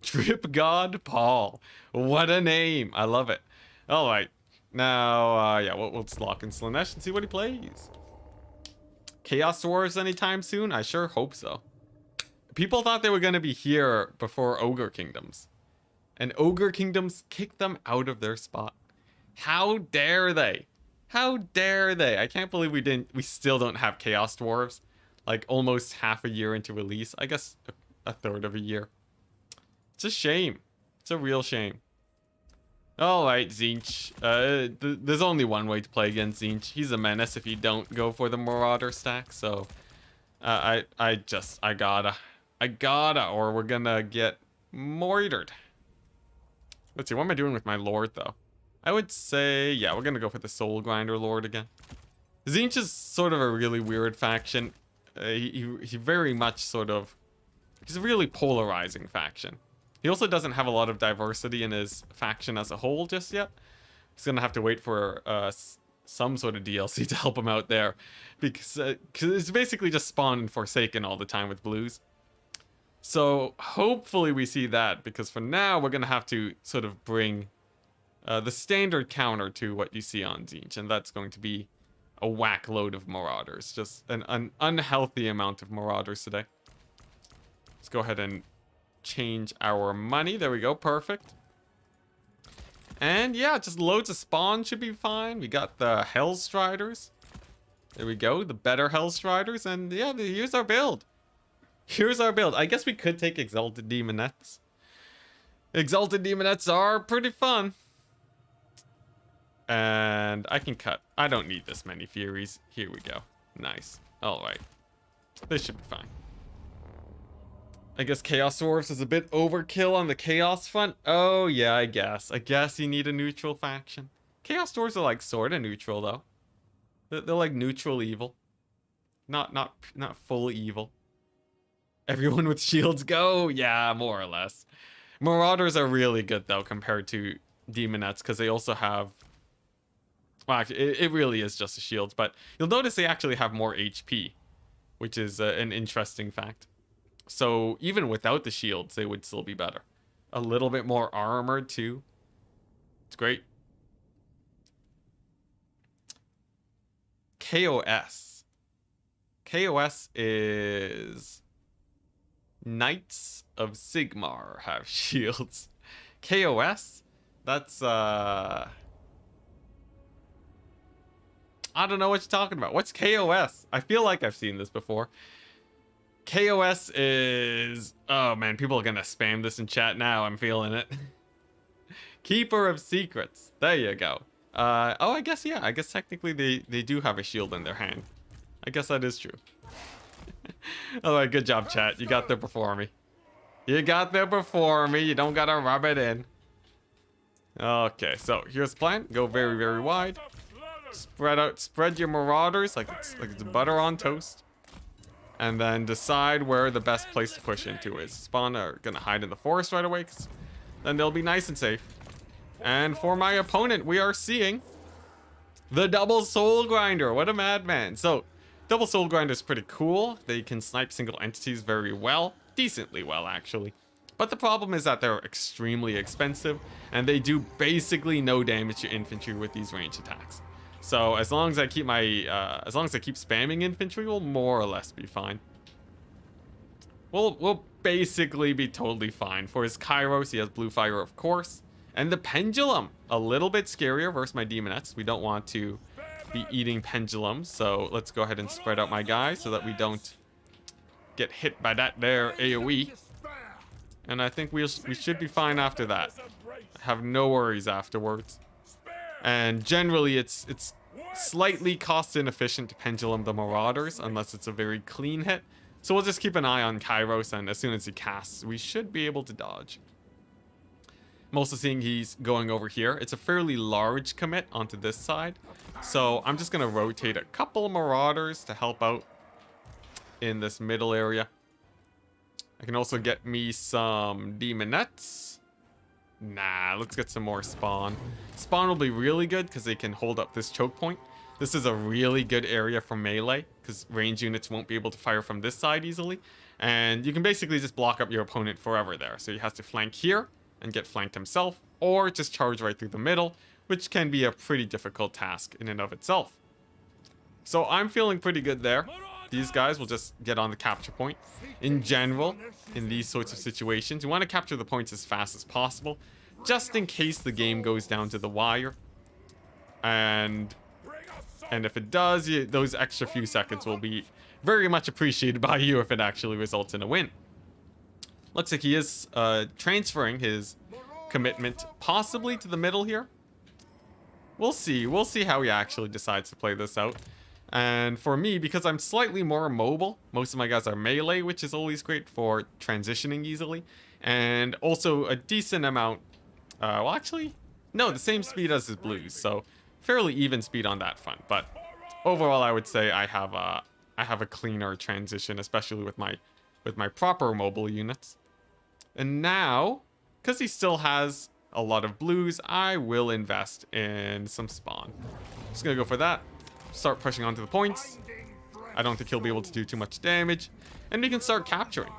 Trip God Paul. What a name. I love it. All right. Now, yeah, let's lock in Slaanesh and see what he plays. Chaos Dwarves anytime soon? I sure hope so. People thought they were going to be here before Ogre Kingdoms. And Ogre Kingdoms kicked them out of their spot. How dare they? How dare they? I can't believe we still don't have Chaos Dwarves. Like almost half a year into release. I guess a third of a year. It's a shame. It's a real shame. Alright, Tzeentch. There's only one way to play against Tzeentch. He's a menace if you don't go for the Marauder stack. So, I gotta, or we're gonna get moitered. Let's see, what am I doing with my Lord though? I would say, yeah, we're gonna go for the Soul Grinder Lord again. Tzeentch is sort of a really weird faction. He very much sort of, he's a really polarizing faction. He also doesn't have a lot of diversity in his faction as a whole just yet. He's gonna have to wait for some sort of DLC to help him out there, because it's basically just Spawn and Forsaken all the time with blues. So hopefully we see that, because for now we're gonna have to sort of bring the standard counter to what you see on Tzeentch, and that's going to be a whack load of Marauders. Just an unhealthy amount of Marauders today. Let's go ahead and change our money. There we go. Perfect. And yeah, just loads of spawn should be fine. We got the Hellstriders. There we go. The better Hellstriders. And yeah, here's our build. Here's our build. I guess we could take Exalted Demonettes. Exalted Demonettes are pretty fun. And I can cut. I don't need this many Furies. Here we go. Nice. Alright. This should be fine. I guess Chaos Dwarves is a bit overkill on the Chaos front. Oh, yeah, I guess. I guess you need a neutral faction. Chaos Dwarves are like sort of neutral, though. They're like neutral evil. Not full evil. Everyone with shields go? Yeah, more or less. Marauders are really good, though, compared to Demonettes, because they also have... Well, actually, it really is just the shields, but you'll notice they actually have more HP, which is an interesting fact. So even without the shields, they would still be better. A little bit more armored too. It's great. KOS. KOS is Knights of Sigmar have shields. KOS? That's I don't know what you're talking about. What's KOS? I feel like I've seen this before. KOS is... Oh, man. People are going to spam this in chat now. I'm feeling it. Keeper of Secrets. There you go. Oh, I guess, yeah. I guess technically they do have a shield in their hand. I guess that is true. Alright, good job, chat. You got there before me. You got there before me. You don't gotta rub it in. Okay, so here's the plan. Go very, very wide. Spread out, spread your marauders like it's butter on toast. And then decide where the best place to push into is. Spawn are gonna hide in the forest right away, 'cause then they'll be nice and safe. And for my opponent, we are seeing the double soul grinder. What a madman. So, double soul grinder is pretty cool. They can snipe single entities very well. Decently well, actually. But the problem is that they're extremely expensive, and they do basically no damage to infantry with these range attacks. So as long as I keep spamming infantry, we'll more or less be fine. We'll basically be totally fine. For his Kairos, he has blue fire, of course. And the pendulum, a little bit scarier versus my demonettes. We don't want to be eating pendulums, so let's go ahead and spread out my guys so that we don't get hit by that there AoE. And I think we should be fine after that. I have no worries afterwards. And generally, it's slightly cost inefficient to pendulum the marauders unless it's a very clean hit. So we'll just keep an eye on Kairos, and as soon as he casts, we should be able to dodge. I'm also seeing he's going over here. It's a fairly large commit onto this side. So I'm just going to rotate a couple marauders to help out in this middle area. I can also get me some demonettes. Nah, let's get some more spawn. Spawn will be really good because they can hold up this choke point. This is a really good area for melee because range units won't be able to fire from this side easily. And you can basically just block up your opponent forever there. So he has to flank here and get flanked himself, or just charge right through the middle, which can be a pretty difficult task in and of itself. So I'm feeling pretty good there. These guys will just get on the capture point. In general, in these sorts of situations, you want to capture the points as fast as possible, just in case the game goes down to the wire. And if it does, those extra few seconds will be very much appreciated by you if it actually results in a win. Looks like he is transferring his commitment possibly to the middle here. We'll see. We'll see how he actually decides to play this out. And for me, because I'm slightly more mobile, most of my guys are melee, which is always great for transitioning easily. And also a decent amount, well actually, no, the same speed as his blues, so fairly even speed on that front. But overall, I would say I have a cleaner transition, especially with my proper mobile units. And now, because he still has a lot of blues, I will invest in some spawn. Just gonna go for that. Start pushing onto the points. I don't think he'll be able to do too much damage, and we can start capturing.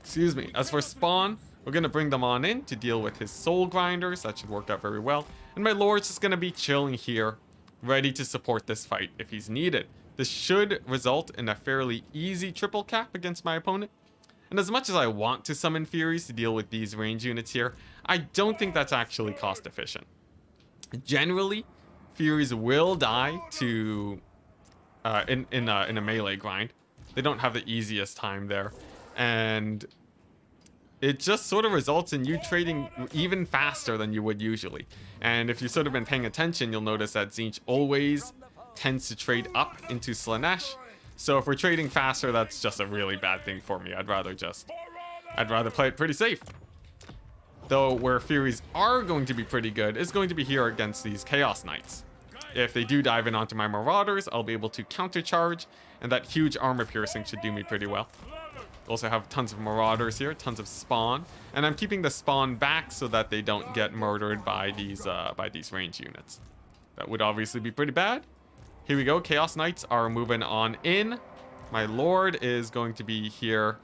Excuse me. As for spawn, we're gonna bring them on in to deal with his soul grinders. That should work out very well. And my lord's just gonna be chilling here, ready to support this fight if he's needed. This should result in a fairly easy triple cap against my opponent. And as much as I want to summon Furies to deal with these range units here, I don't think that's actually cost efficient. Generally, Furies will die to in a melee grind. They don't have the easiest time there, and it just sort of results in you trading even faster than you would usually. And if you've sort of been paying attention, you'll notice that Tzeentch always tends to trade up into Slaanesh. So if we're trading faster, that's just a really bad thing for me. I'd rather play it pretty safe. Though where Furies are going to be pretty good is going to be here against these Chaos Knights. If they do dive in onto my Marauders, I'll be able to countercharge, and that huge armor piercing should do me pretty well. Also have tons of Marauders here, tons of spawn, and I'm keeping the spawn back so that they don't get murdered by these range units. That would obviously be pretty bad. Here we go, Chaos Knights are moving on in. My Lord is going to be here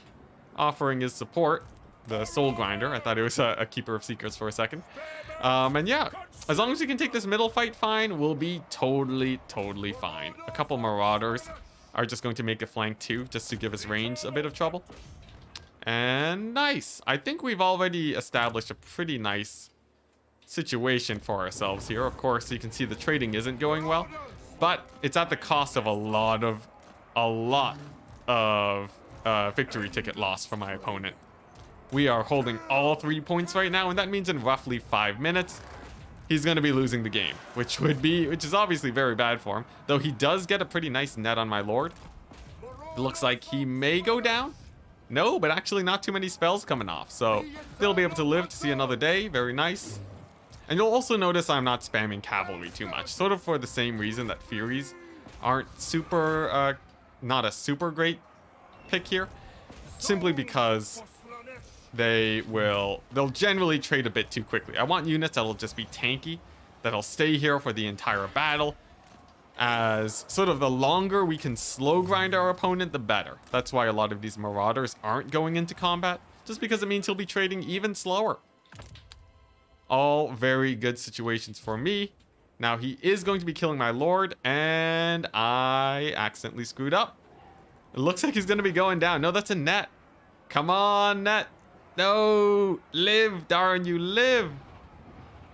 offering his support. The Soul Grinder. I thought it was a Keeper of Secrets for a second. And yeah, as long as we can take this middle fight fine, we'll be totally fine. A couple Marauders are just going to make a flank too, just to give us range a bit of trouble. And nice. I think we've already established a pretty nice situation for ourselves here. Of course, you can see the trading isn't going well, but it's at the cost of a lot of victory ticket loss for my opponent. We are holding all 3 points right now, and that means in roughly 5 minutes, he's going to be losing the game, which is obviously very bad for him. Though he does get a pretty nice net on my lord. It looks like he may go down. No, but actually not too many spells coming off, so they'll be able to live to see another day. Very nice. And you'll also notice I'm not spamming cavalry too much, sort of for the same reason that Furies aren't super, not a super great pick here. Simply because they'll generally trade a bit too quickly. I want units that'll just be tanky, that'll stay here for the entire battle. As sort of the longer we can slow grind our opponent, the better. That's why a lot of these marauders aren't going into combat, just because it means he'll be trading even slower. All very good situations for me. Now he is going to be killing my lord, and I accidentally screwed up. It looks like he's going to be going down. No, that's a net. Come on, net. No, live, darn you, live.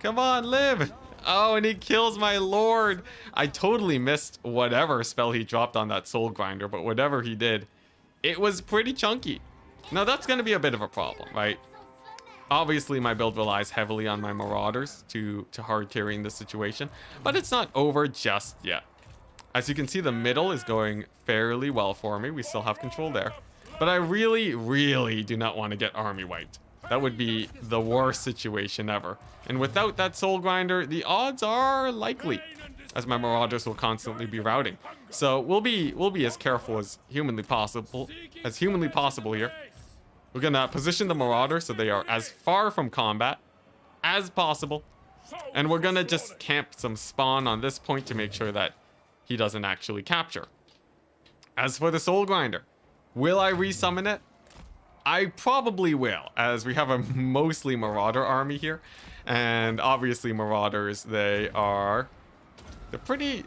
Come on, live. Oh, and he kills my lord. I totally missed whatever spell he dropped on that soul grinder, but whatever he did, it was pretty chunky. Now that's going to be a bit of a problem, right? Obviously, my build relies heavily on my marauders to hard carrying the situation, but it's not over just yet. As you can see, the middle is going fairly well for me. We still have control there, but I really, really do not want to get army wiped. That would be the worst situation ever. And without that soul grinder, the odds are likely, as my marauders will constantly be routing. So we'll be as careful as humanly possible here. We're gonna position the marauder so they are as far from combat as possible, and we're gonna just camp some spawn on this point to make sure that he doesn't actually capture. As for the soul grinder, will I resummon it? I probably will, as we have a mostly marauder army here, and obviously marauders, they're pretty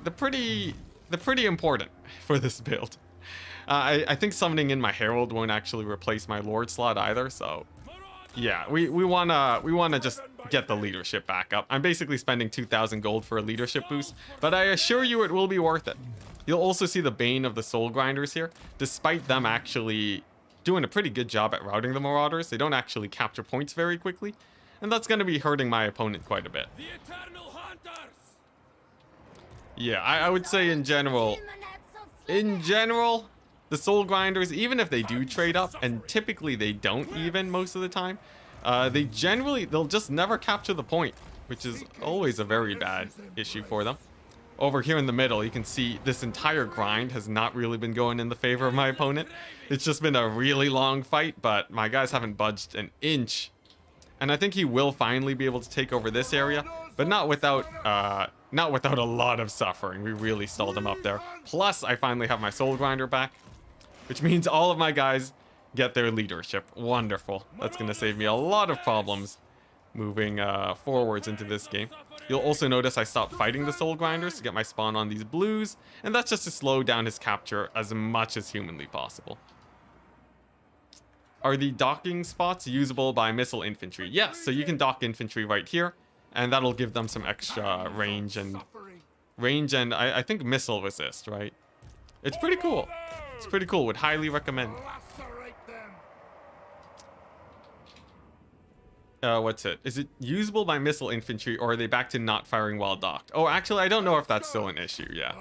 important for this build. I think summoning in my herald won't actually replace my lord slot either, so yeah, we wanna just get the leadership back up. I'm basically spending 2,000 gold for a leadership boost, but I assure you it will be worth it. You'll also see the bane of the soul grinders here. Despite them actually doing a pretty good job at routing the marauders, they don't actually capture points very quickly, and that's going to be hurting my opponent quite a bit. Yeah, I would say in general, the soul grinders, even if they do trade up, and typically they don't even most of the time, they'll just never capture the point, which is always a very bad issue for them. Over here in the middle, you can see this entire grind has not really been going in the favor of my opponent. It's just been a really long fight, but my guys haven't budged an inch. And I think he will finally be able to take over this area, but not without a lot of suffering. We really stalled him up there. Plus, I finally have my soul grinder back, which means all of my guys get their leadership. Wonderful. That's going to save me a lot of problems moving forwards into this game. You'll also notice I stopped fighting the soul grinders to get my spawn on these blues, and that's just to slow down his capture as much as humanly possible. Are the docking spots usable by missile infantry? Yes, so you can dock infantry right here, and that'll give them some extra range and I think missile resist, right? It's pretty cool. It's pretty cool. Would highly recommend. What's it? Is it usable by missile infantry, or are they back to not firing while docked? Oh, actually, I don't know if that's still an issue, yeah.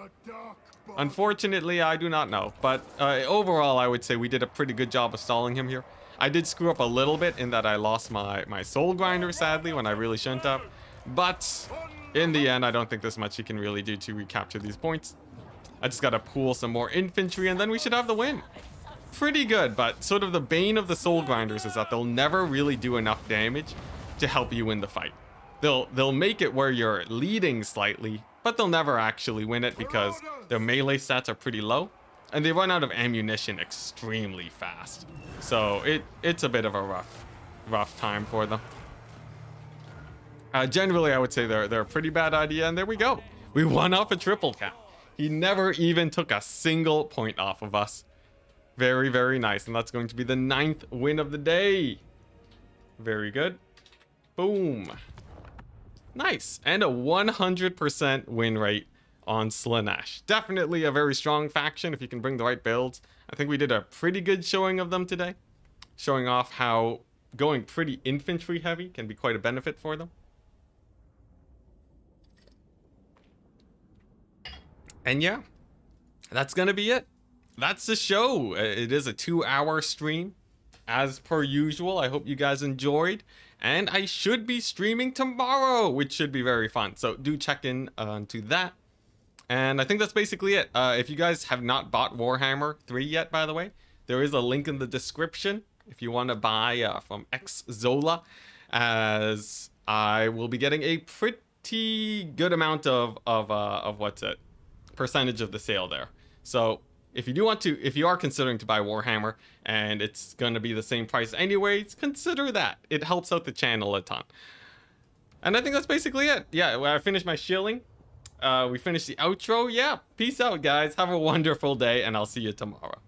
Unfortunately, I do not know. But overall, I would say we did a pretty good job of stalling him here. I did screw up a little bit in that I lost my soul grinder, sadly, when I really shouldn't have. But in the end, I don't think there's much he can really do to recapture these points. I just gotta pool some more infantry, and then we should have the win. Pretty good, but sort of the bane of the soul grinders is that they'll never really do enough damage to help you win the fight. They'll make it where you're leading slightly, but they'll never actually win it because their melee stats are pretty low, and they run out of ammunition extremely fast. So it's a bit of a rough time for them. Generally, I would say they're a pretty bad idea, and there we go. We won off a triple cap. He never even took a single point off of us. Very, very nice. And that's going to be the 9th win of the day. Very good. Boom. Nice. And a 100% win rate on Slaanesh. Definitely a very strong faction if you can bring the right builds. I think we did a pretty good showing of them today. Showing off how going pretty infantry heavy can be quite a benefit for them. And yeah, that's gonna be it. That's the show. It is a 2-hour stream, as per usual. I hope you guys enjoyed. And I should be streaming tomorrow, which should be very fun. So do check in to that. And I think that's basically it. If you guys have not bought Warhammer 3 yet, by the way, there is a link in the description if you want to buy from X Zola, as I will be getting a pretty good amount of what's it, percentage of the sale there. So if you are considering to buy Warhammer and it's going to be the same price anyways, consider that. It helps out the channel a ton. And I think that's basically it. Yeah, I finished my shilling. We finished the outro. Yeah, peace out, guys. Have a wonderful day, and I'll see you tomorrow.